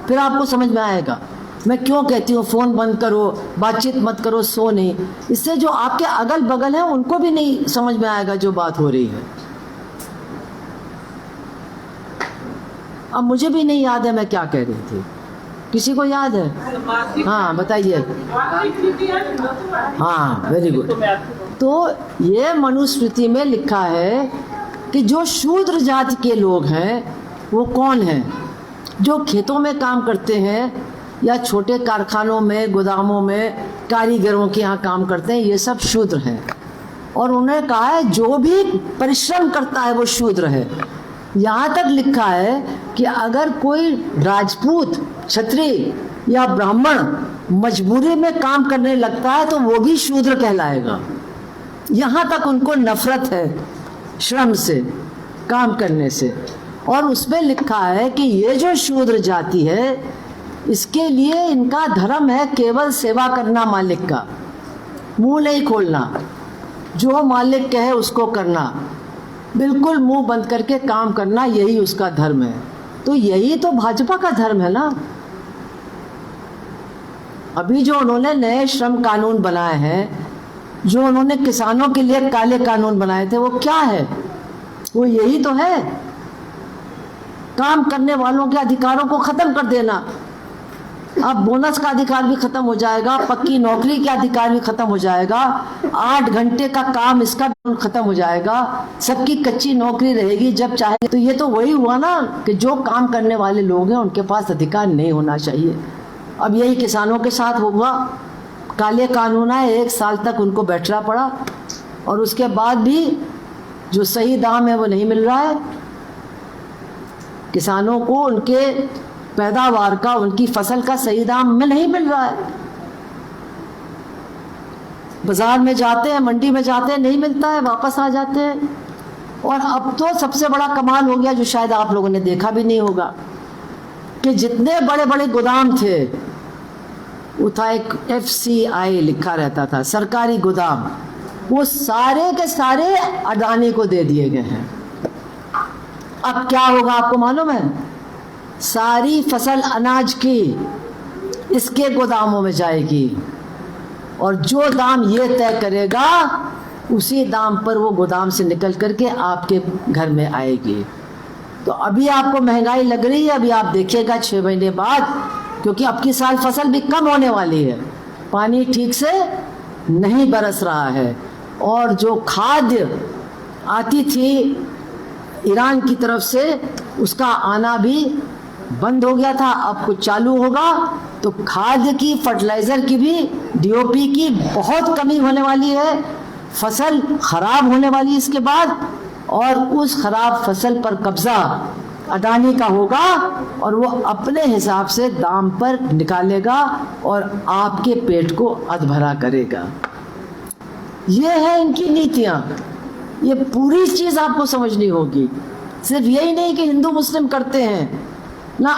फिर आपको समझ में आएगा मैं क्यों कहती हूँ फोन बंद करो, बातचीत मत करो, सो नहीं। इससे जो आपके अगल बगल है उनको भी नहीं समझ में आएगा जो बात हो रही है। अब मुझे भी नहीं याद है मैं क्या कह रही थी, किसी को याद है? हाँ बताइए। हाँ वेरी गुड। तो ये मनुस्मृति में लिखा है कि जो शूद्र जाति के लोग हैं वो कौन हैं? जो खेतों में काम करते हैं या छोटे कारखानों में, गोदामों में, कारीगरों के यहाँ काम करते हैं, ये सब शूद्र हैं। और उन्होंने कहा है जो भी परिश्रम करता है वो शूद्र है। यहाँ तक लिखा है कि अगर कोई राजपूत, क्षत्रिय या ब्राह्मण मजबूरी में काम करने लगता है तो वो भी शूद्र कहलाएगा। यहाँ तक उनको नफरत है श्रम से, काम करने से। और उसमें लिखा है कि ये जो शूद्र जाति है, इसके लिए इनका धर्म है केवल सेवा करना मालिक का, मुंह नहीं खोलना, जो मालिक कहे उसको करना, बिल्कुल मुंह बंद करके काम करना, यही उसका धर्म है। तो यही तो भाजपा का धर्म है ना। अभी जो उन्होंने नए श्रम कानून बनाए हैं, जो उन्होंने किसानों के लिए काले कानून बनाए थे, वो क्या है? वो यही तो है, काम करने वालों के अधिकारों को खत्म कर देना। अब बोनस का अधिकार भी खत्म हो जाएगा, पक्की नौकरी का अधिकार भी खत्म हो जाएगा, 8 घंटे का काम इसका खत्म हो जाएगा, सबकी कच्ची नौकरी रहेगी जब चाहे। तो ये तो वही हुआ ना कि जो काम करने वाले लोग हैं उनके पास अधिकार नहीं होना चाहिए। अब यही किसानों के साथ हुआ, काले कानून आए, 1 साल तक उनको बैठना पड़ा और उसके बाद भी जो सही दाम है वो नहीं मिल रहा है किसानों को। उनके पैदावार का, उनकी फसल का सही दाम में नहीं मिल रहा है। बाजार में जाते हैं, मंडी में जाते हैं, नहीं मिलता है, वापस आ जाते हैं। और अब तो सबसे बड़ा कमाल हो गया, जो शायद आप लोगों ने देखा भी नहीं होगा, कि जितने बड़े बड़े गोदाम थे, वो था एक FCI लिखा रहता था, सरकारी गोदाम, वो सारे के सारे अडानी को दे दिए गए हैं। अब क्या होगा आपको मालूम है? सारी फसल अनाज की इसके गोदामों में जाएगी और जो दाम ये तय करेगा उसी दाम पर वो गोदाम से निकल करके आपके घर में आएगी। तो अभी आपको महंगाई लग रही है, अभी आप देखिएगा 6 महीने बाद, क्योंकि अब की साल फसल भी कम होने वाली है, पानी ठीक से नहीं बरस रहा है और जो खाद्य आती थी ईरान की तरफ से, उसका आना भी बंद हो गया था, अब कुछ चालू होगा। तो खाद्य की, फर्टिलाइजर की भी, DOP की बहुत कमी होने वाली है, फसल खराब होने वाली इसके बाद, और उस खराब फसल पर कब्जा अडानी का होगा और वो अपने हिसाब से दाम पर निकालेगा और आपके पेट को अधभरा करेगा। ये है इनकी नीतियां। ये पूरी चीज आपको समझनी होगी, सिर्फ यही नहीं कि हिंदू मुस्लिम करते हैं ना।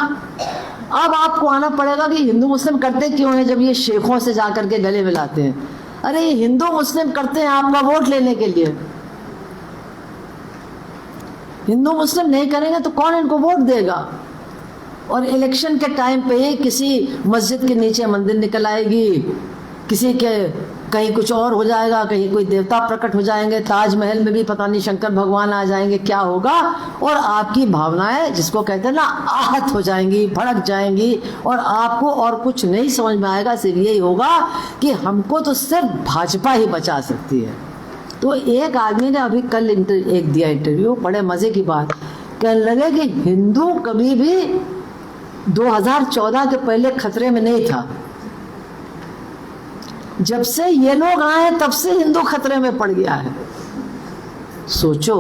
अब आपको आना पड़ेगा कि हिंदू मुस्लिम करते क्यों हैं, जब ये शेखों से जाकर के गले मिलाते हैं। अरे ये हिंदू मुस्लिम करते हैं आपका वोट लेने के लिए। हिंदू मुस्लिम नहीं करेंगे तो कौन इनको वोट देगा? और इलेक्शन के टाइम पे ही किसी मस्जिद के नीचे मंदिर निकल आएगी, किसी के कहीं कुछ और हो जाएगा, कहीं कोई देवता प्रकट हो जाएंगे, ताजमहल में भी पता नहीं शंकर भगवान आ जाएंगे, क्या होगा। और आपकी भावनाएं, जिसको कहते हैं ना, आहत हो जाएंगी, भड़क जाएंगी और आपको और कुछ नहीं समझ में आएगा। सिर्फ यही होगा कि हमको तो सिर्फ भाजपा ही बचा सकती है। तो एक आदमी ने अभी कल एक दिया इंटरव्यू, बड़े मजे की बात, कहने लगे कि हिंदू कभी भी 2014 के पहले खतरे में नहीं था, जब से ये लोग आए तब से हिंदू खतरे में पड़ गया है। सोचो,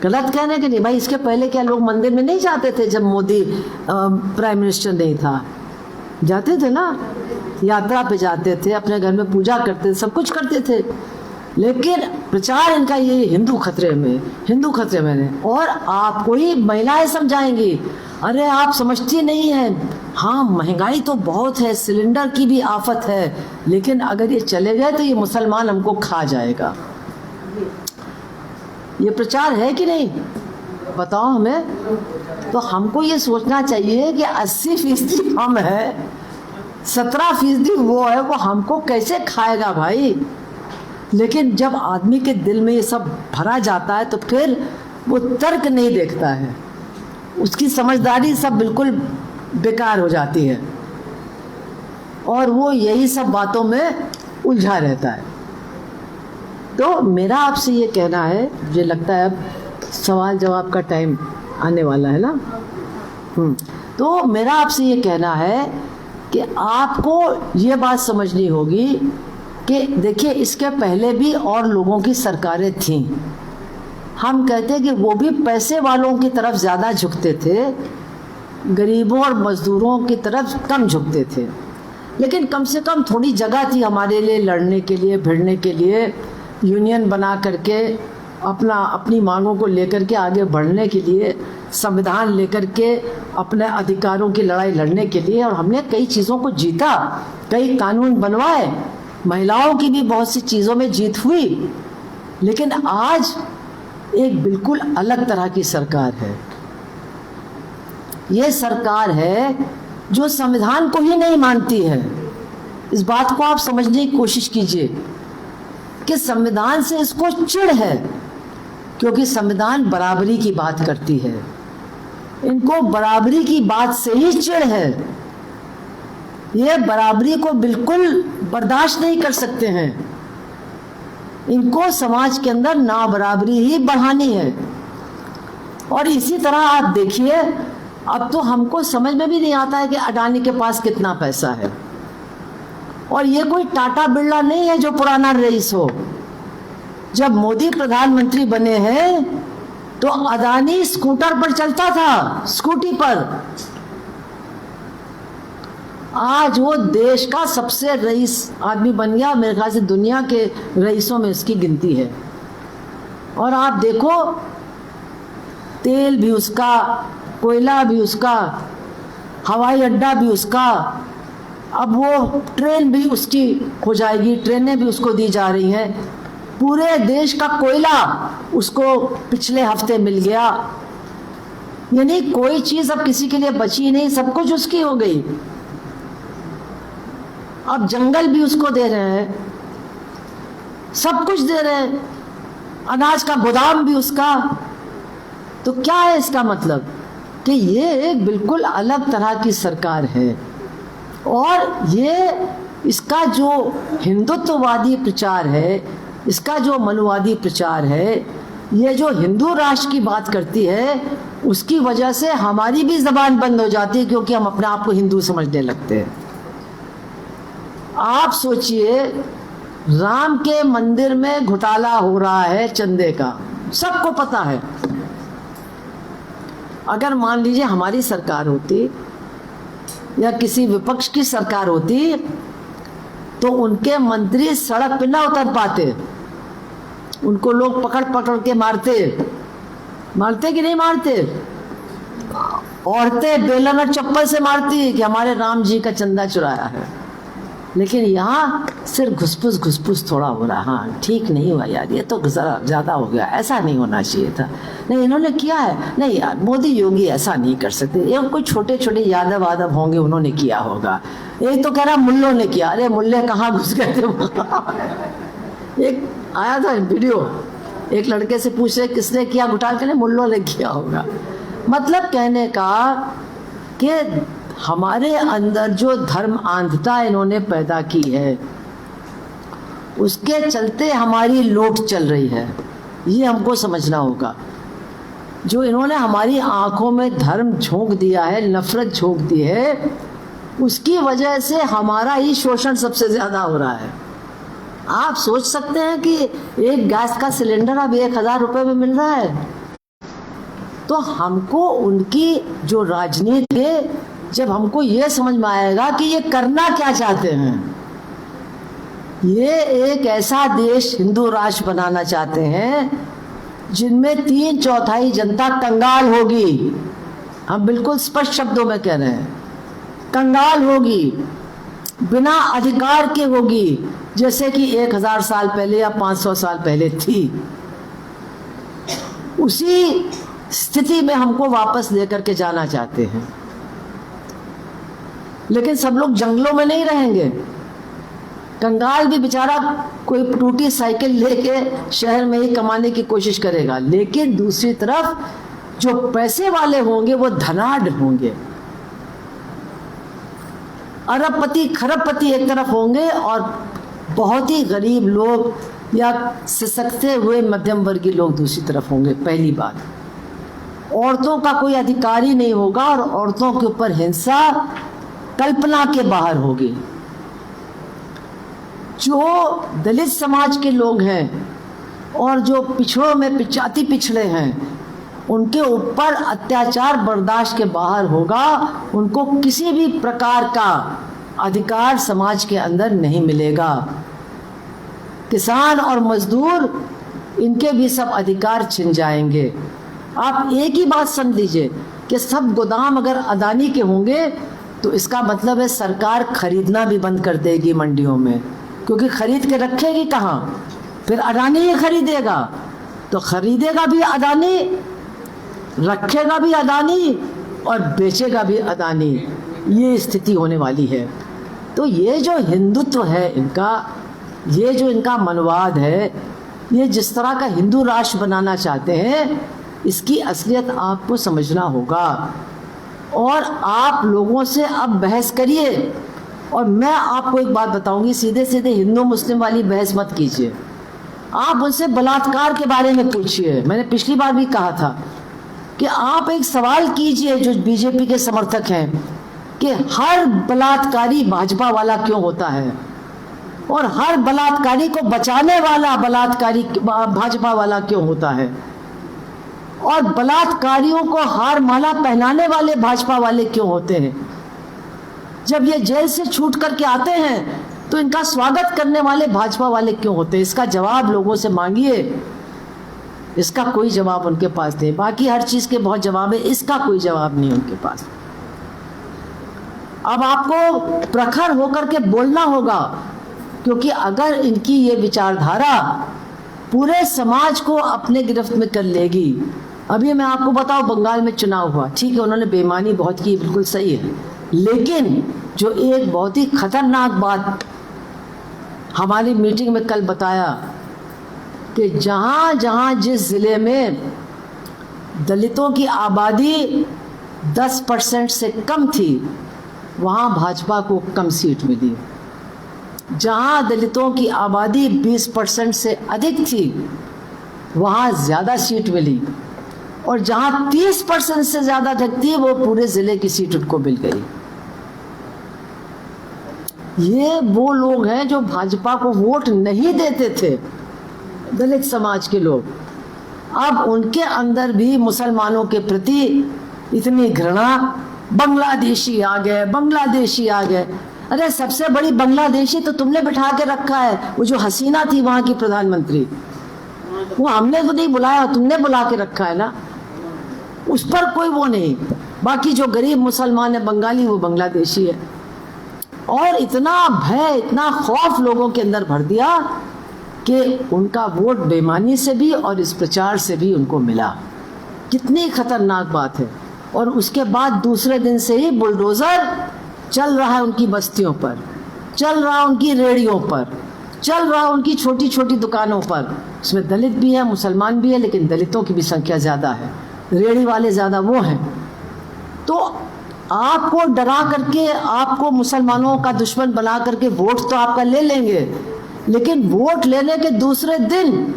गलत कहने के नहीं भाई, इसके पहले क्या लोग मंदिर में नहीं जाते थे? जब मोदी प्राइम मिनिस्टर नहीं था, जाते थे ना, यात्रा पे जाते थे, अपने घर में पूजा करते थे, सब कुछ करते थे। लेकिन प्रचार इनका ये हिंदू खतरे में, हिंदू खतरे में। और आपको ही महिलाएं समझाएंगी, अरे आप समझती नहीं है, हाँ महंगाई तो बहुत है, सिलेंडर की भी आफत है, लेकिन अगर ये चले गए तो ये मुसलमान हमको खा जाएगा। ये प्रचार है कि नहीं, बताओ हमें। तो हमको ये सोचना चाहिए कि 80% हम है, 17% वो है, वो हमको कैसे खाएगा भाई। लेकिन जब आदमी के दिल में ये सब भरा जाता है तो फिर वो तर्क नहीं देखता है, उसकी समझदारी सब बिल्कुल बेकार हो जाती है और वो यही सब बातों में उलझा रहता है। तो मेरा आपसे ये कहना है, मुझे लगता है अब सवाल जवाब का टाइम आने वाला है ना, तो मेरा आपसे ये कहना है कि आपको ये बात समझनी होगी कि देखिए, इसके पहले भी और लोगों की सरकारें थीं। हम कहते हैं कि वो भी पैसे वालों की तरफ ज़्यादा झुकते थे, गरीबों और मज़दूरों की तरफ कम झुकते थे। लेकिन कम से कम थोड़ी जगह थी हमारे लिए लड़ने के लिए, भिड़ने के लिए, यूनियन बना करके अपनी मांगों को लेकर के आगे बढ़ने के लिए, संविधान लेकर के अपने अधिकारों की लड़ाई लड़ने के लिए। और हमने कई चीज़ों को जीता, कई कानून बनवाए, महिलाओं की भी बहुत सी चीज़ों में जीत हुई। लेकिन आज एक बिल्कुल अलग तरह की सरकार है। ये सरकार है जो संविधान को ही नहीं मानती है। इस बात को आप समझने की कोशिश कीजिए कि संविधान से इसको चिढ़ है, क्योंकि संविधान बराबरी की बात करती है। इनको बराबरी की बात से ही चिढ़ है। ये बराबरी को बिल्कुल बर्दाश्त नहीं कर सकते हैं। इनको समाज के अंदर ना बराबरी ही बढ़ानी है। और इसी तरह आप देखिए, अब तो हमको समझ में भी नहीं आता है कि अडानी के पास कितना पैसा है। और ये कोई टाटा बिरला नहीं है जो पुराना रईस हो। जब मोदी प्रधानमंत्री बने हैं तो अडानी स्कूटर पर चलता था, स्कूटी पर। आज वो देश का सबसे रईस आदमी बन गया। मेरे ख्याल से दुनिया के रईसों में उसकी गिनती है। और आप देखो, तेल भी उसका, कोयला भी उसका, हवाई अड्डा भी उसका, अब वो ट्रेन भी उसकी हो जाएगी, ट्रेनें भी उसको दी जा रही हैं। पूरे देश का कोयला उसको पिछले हफ्ते मिल गया। यानी कोई चीज अब किसी के लिए बची नहीं, सब कुछ उसकी हो गई। अब जंगल भी उसको दे रहे हैं, सब कुछ दे रहे हैं, अनाज का गोदाम भी उसका। तो क्या है इसका मतलब कि ये एक बिल्कुल अलग तरह की सरकार है। और ये इसका जो हिंदुत्ववादी प्रचार है, इसका जो मनुवादी प्रचार है, ये जो हिंदू राष्ट्र की बात करती है, उसकी वजह से हमारी भी जबान बंद हो जाती है, क्योंकि हम अपने आप को हिंदू समझने लगते हैं। आप सोचिए, राम के मंदिर में घोटाला हो रहा है चंदे का, सबको पता है। अगर मान लीजिए हमारी सरकार होती या किसी विपक्ष की सरकार होती तो उनके मंत्री सड़क पे ना उतर पाते, उनको लोग पकड़ पकड़ के मारते कि नहीं मारते। औरतें बेलन और चप्पल से मारती कि हमारे राम जी का चंदा चुराया है। लेकिन यहाँ सिर्फ घुसपुस थोड़ा हो रहा। हाँ, ठीक नहीं हुआ यार, ये तो ज़्यादा हो गया, ऐसा नहीं होना चाहिए था। नहीं, इन्होंने किया है, नहीं यार, मोदी योगी ऐसा नहीं कर सकते। ये कोई छोटे छोटे यादव वादव होंगे, उन्होंने किया होगा। एक तो कह रहा मुल्लों ने किया। अरे मुल्ले कहाँ घुस गए थे। एक आया था वीडियो, एक लड़के से पूछ रहे किसने किया घोटाला, कहने मुल्लों ने किया होगा। मतलब कहने का कि हमारे अंदर जो धर्म आंधता इन्होंने पैदा की है, उसके चलते हमारी लोट चल रही है। ये हमको समझना होगा। जो इन्होंने हमारी आंखों में धर्म झोंक दिया है, नफरत झोंक दी है, उसकी वजह से हमारा ही शोषण सबसे ज्यादा हो रहा है। आप सोच सकते हैं कि एक गैस का सिलेंडर अब 1000 रुपए में मिल रहा है। तो हमको उनकी जो राजनीति है, जब हमको ये समझ में आएगा कि ये करना क्या चाहते हैं, ये एक ऐसा देश हिंदू राष्ट्र बनाना चाहते हैं जिनमें 3/4 जनता कंगाल होगी। हम बिल्कुल स्पष्ट शब्दों में कह रहे हैं, कंगाल होगी, बिना अधिकार के होगी, जैसे कि 1000 साल पहले या 500 साल पहले थी। उसी स्थिति में हमको वापस लेकर के जाना चाहते हैं। लेकिन सब लोग जंगलों में नहीं रहेंगे। कंगाल भी बेचारा कोई टूटी साइकिल लेके शहर में ही कमाने की कोशिश करेगा। लेकिन दूसरी तरफ जो पैसे वाले होंगे वो धनाढ़ होंगे। अरबपति खरबपति एक तरफ होंगे और बहुत ही गरीब लोग या सिसकते हुए मध्यम वर्गीय लोग दूसरी तरफ होंगे। पहली बात, औरतों का कोई अधिकार ही नहीं होगा और औरतों के ऊपर हिंसा कल्पना के बाहर होगी। जो दलित समाज के लोग हैं और जो पिछड़ों में अति पिछड़े हैं, उनके ऊपर अत्याचार बर्दाश्त के बाहर होगा। उनको किसी भी प्रकार का अधिकार समाज के अंदर नहीं मिलेगा। किसान और मजदूर, इनके भी सब अधिकार छिन जाएंगे। आप एक ही बात समझ लीजिए कि सब गोदाम अगर अदानी के होंगे तो इसका मतलब है सरकार खरीदना भी बंद कर देगी मंडियों में, क्योंकि खरीद के रखेगी कहाँ, फिर अडानी ही खरीदेगा। तो खरीदेगा भी अडानी, रखेगा भी अडानी और बेचेगा भी अडानी। ये स्थिति होने वाली है। तो ये जो हिंदुत्व है इनका, ये जो इनका मनवाद है, ये जिस तरह का हिंदू राष्ट्र बनाना चाहते हैं, इसकी असलियत आपको समझना होगा। और आप लोगों से अब बहस करिए। और मैं आपको एक बात बताऊंगी, सीधे सीधे हिंदू मुस्लिम वाली बहस मत कीजिए। आप उनसे बलात्कार के बारे में पूछिए। मैंने पिछली बार भी कहा था कि आप एक सवाल कीजिए जो बीजेपी के समर्थक हैं कि हर बलात्कारी भाजपा वाला क्यों होता है और हर बलात्कारी को बचाने वाला बलात्कारी भाजपा वाला क्यों होता है और बलात्कारियों को हार माला पहनाने वाले भाजपा वाले क्यों होते हैं। जब ये जेल से छूट करके आते हैं तो इनका स्वागत करने वाले भाजपा वाले क्यों होते हैं। इसका जवाब लोगों से मांगिए। इसका कोई जवाब उनके पास नहीं। बाकी हर चीज के बहुत जवाब है, इसका कोई जवाब नहीं उनके पास। अब आपको प्रखर होकर के बोलना होगा, क्योंकि अगर इनकी ये विचारधारा पूरे समाज को अपने गिरफ्त में कर लेगी। अभी मैं आपको बताऊं, बंगाल में चुनाव हुआ, ठीक है, उन्होंने बेईमानी बहुत की, बिल्कुल सही है, लेकिन जो एक बहुत ही खतरनाक बात हमारी मीटिंग में कल बताया कि जहां जहां जिस जिले में दलितों की आबादी 10% से कम थी, वहां भाजपा को कम सीट मिली। जहां दलितों की आबादी 20% से अधिक थी, वहां ज्यादा सीट मिली। और जहां 30% से ज्यादा थी, वो पूरे जिले की सीट उनको मिल गई। ये वो लोग हैं जो भाजपा को वोट नहीं देते थे, दलित समाज के लोग। अब उनके अंदर भी मुसलमानों के प्रति इतनी घृणा, बांग्लादेशी आ गए, बांग्लादेशी आ गए। अरे सबसे बड़ी बांग्लादेशी तो तुमने बिठा के रखा है, वो जो हसीना थी वहां की प्रधानमंत्री, वो हमने तो नहीं बुलाया, तुमने बुला के रखा है ना, उस पर कोई वो नहीं। बाकी जो गरीब मुसलमान है बंगाली, वो बांग्लादेशी है। और इतना भय, इतना खौफ लोगों के अंदर भर दिया कि उनका वोट बेईमानी से भी और इस प्रचार से भी उनको मिला। कितनी खतरनाक बात है। और उसके बाद दूसरे दिन से ही बुलडोजर चल रहा है उनकी बस्तियों पर, चल रहा है उनकी रेहड़ियों पर, चल रहा है उनकी छोटी छोटी दुकानों पर। उसमें दलित भी है, मुसलमान भी है, लेकिन दलितों की भी संख्या ज़्यादा है, रेहड़ी वाले ज़्यादा वो हैं। तो आपको डरा करके, आपको मुसलमानों का दुश्मन बना करके वोट तो आपका ले लेंगे, लेकिन वोट लेने के दूसरे दिन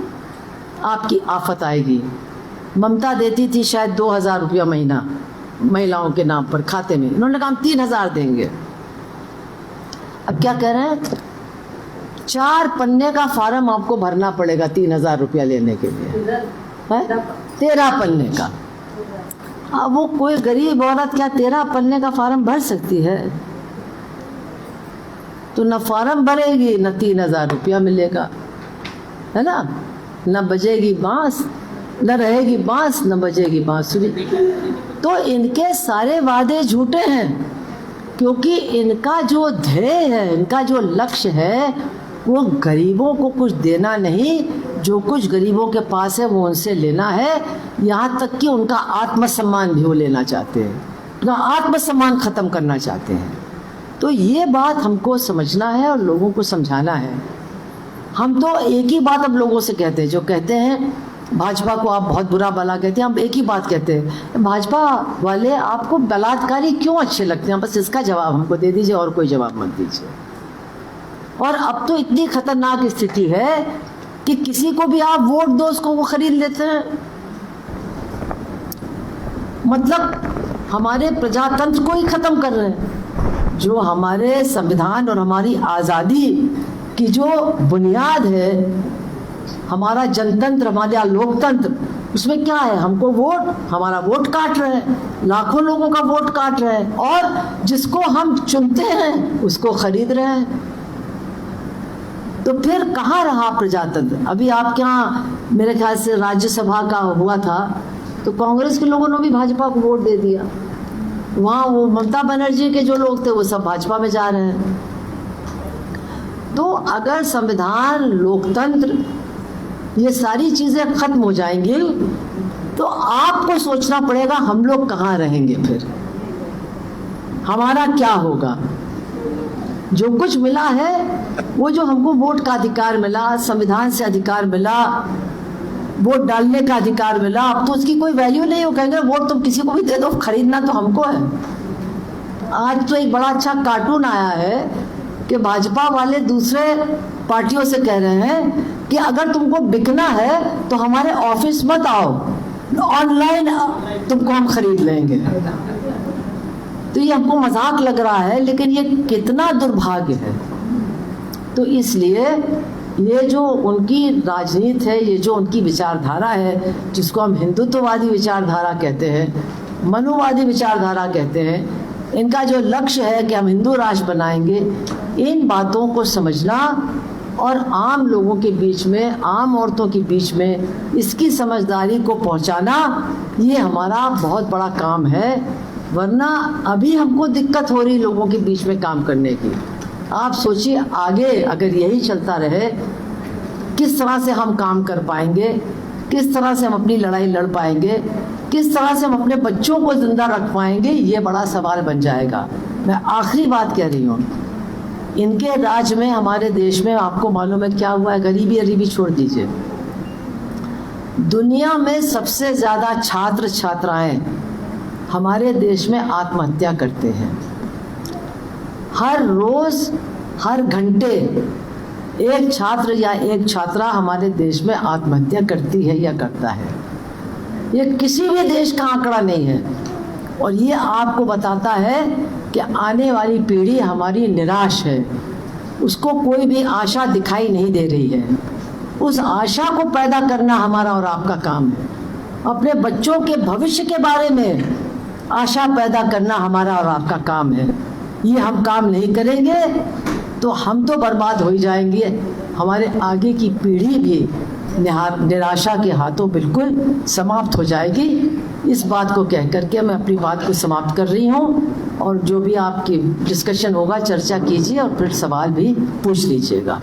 आपकी आफत आएगी। ममता देती थी शायद 2000 रुपया महीना महिलाओं के नाम पर खाते में, उन्होंने कहा हम 3000 देंगे। अब क्या कह रहे हैं, 4 पन्ने का फार्म आपको भरना पड़ेगा 3000 रुपया लेने के लिए, है 13 पन्ने का। अब वो कोई गरीब औरत क्या 13 पन्ने का फार्म भर सकती है? तो न फार्म भरेगी, न 3000 रुपया मिलेगा, है ना। न बजेगी बांस, न रहेगी बांस, न बजेगी बांसुरी। तो इनके सारे वादे झूठे हैं, क्योंकि इनका जो ध्येय है, इनका जो लक्ष्य है, वो गरीबों को कुछ देना नहीं, जो कुछ गरीबों के पास है वो उनसे लेना है। यहाँ तक कि उनका आत्मसम्मान भी वो लेना चाहते हैं, उनका आत्मसम्मान खत्म करना चाहते हैं। तो ये बात हमको समझना है और लोगों को समझाना है। हम तो एक ही बात अब लोगों से कहते हैं, जो कहते हैं भाजपा को आप बहुत बुरा भला कहते हैं, हम एक ही बात कहते हैं, भाजपा वाले आपको बलात्कारी क्यों अच्छे लगते हैं? बस इसका जवाब हमको दे दीजिए, और कोई जवाब मत दीजिए। और अब तो इतनी खतरनाक स्थिति है कि किसी को भी आप वोट दो, उसको वो खरीद लेते हैं। मतलब हमारे प्रजातंत्र को ही खत्म कर रहे हैं। जो हमारे संविधान और हमारी आज़ादी की जो बुनियाद है, हमारा जनतंत्र, हमारा लोकतंत्र, उसमें क्या है? हमको वोट, हमारा वोट काट रहे हैं, लाखों लोगों का वोट काट रहे हैं, और जिसको हम चुनते हैं उसको खरीद रहे हैं। तो फिर कहाँ रहा प्रजातंत्र? अभी आपके यहाँ मेरे ख्याल से राज्यसभा का हुआ था, तो कांग्रेस के लोगों ने भी भाजपा को वोट दे दिया। वहाँ वो ममता बनर्जी के जो लोग थे वो सब भाजपा में जा रहे हैं। तो अगर संविधान, लोकतंत्र, ये सारी चीज़ें खत्म हो जाएंगी, तो आपको सोचना पड़ेगा हम लोग कहाँ रहेंगे। फिर हमारा क्या होगा? जो कुछ मिला है वो जो हमको वोट का अधिकार मिला, संविधान से अधिकार मिला, वोट डालने का अधिकार मिला, अब तो उसकी कोई वैल्यू नहीं हो। कहेंगे वोट तुम किसी को भी दे दो, खरीदना तो हमको है। आज तो एक बड़ा अच्छा कार्टून आया है कि भाजपा वाले दूसरे पार्टियों से कह रहे हैं कि अगर तुमको बिकना है तो हमारे ऑफिस मत आओ, ऑनलाइन तुमको हम खरीद लेंगे। तो ये हमको मजाक लग रहा है, लेकिन ये कितना दुर्भाग्य है। तो इसलिए ये जो उनकी राजनीति है, ये जो उनकी विचारधारा है, जिसको हम हिंदुत्ववादी विचारधारा कहते हैं, मनुवादी विचारधारा कहते हैं, इनका जो लक्ष्य है कि हम हिंदू राष्ट्र बनाएंगे, इन बातों को समझना और आम लोगों के बीच में, आम औरतों के बीच में इसकी समझदारी को पहुंचाना, ये हमारा बहुत बड़ा काम है। वरना अभी हमको दिक्कत हो रही लोगों के बीच में काम करने की। आप सोचिए आगे अगर यही चलता रहे, किस तरह से हम काम कर पाएंगे, किस तरह से हम अपनी लड़ाई लड़ पाएंगे, किस तरह से हम अपने बच्चों को जिंदा रख पाएंगे, ये बड़ा सवाल बन जाएगा। मैं आखिरी बात कह रही हूँ, इनके राज्य में, हमारे देश में आपको मालूम है क्या हुआ है? गरीबी छोड़ दीजिए, दुनिया में सबसे ज्यादा छात्र छात्राएं हमारे देश में आत्महत्या करते हैं। हर रोज, हर घंटे एक छात्र या एक छात्रा हमारे देश में आत्महत्या करती है या करता है। ये किसी भी देश का आंकड़ा नहीं है, और ये आपको बताता है कि आने वाली पीढ़ी हमारी निराश है, उसको कोई भी आशा दिखाई नहीं दे रही है। उस आशा को पैदा करना हमारा और आपका काम है। अपने बच्चों के भविष्य के बारे में आशा पैदा करना हमारा और आपका काम है। ये हम काम नहीं करेंगे तो हम तो बर्बाद हो ही जाएंगे, हमारे आगे की पीढ़ी भी निराशा के हाथों बिल्कुल समाप्त हो जाएगी। इस बात को कह करके मैं अपनी बात को समाप्त कर रही हूँ, और जो भी आपकी डिस्कशन होगा चर्चा कीजिए और फिर सवाल भी पूछ लीजिएगा।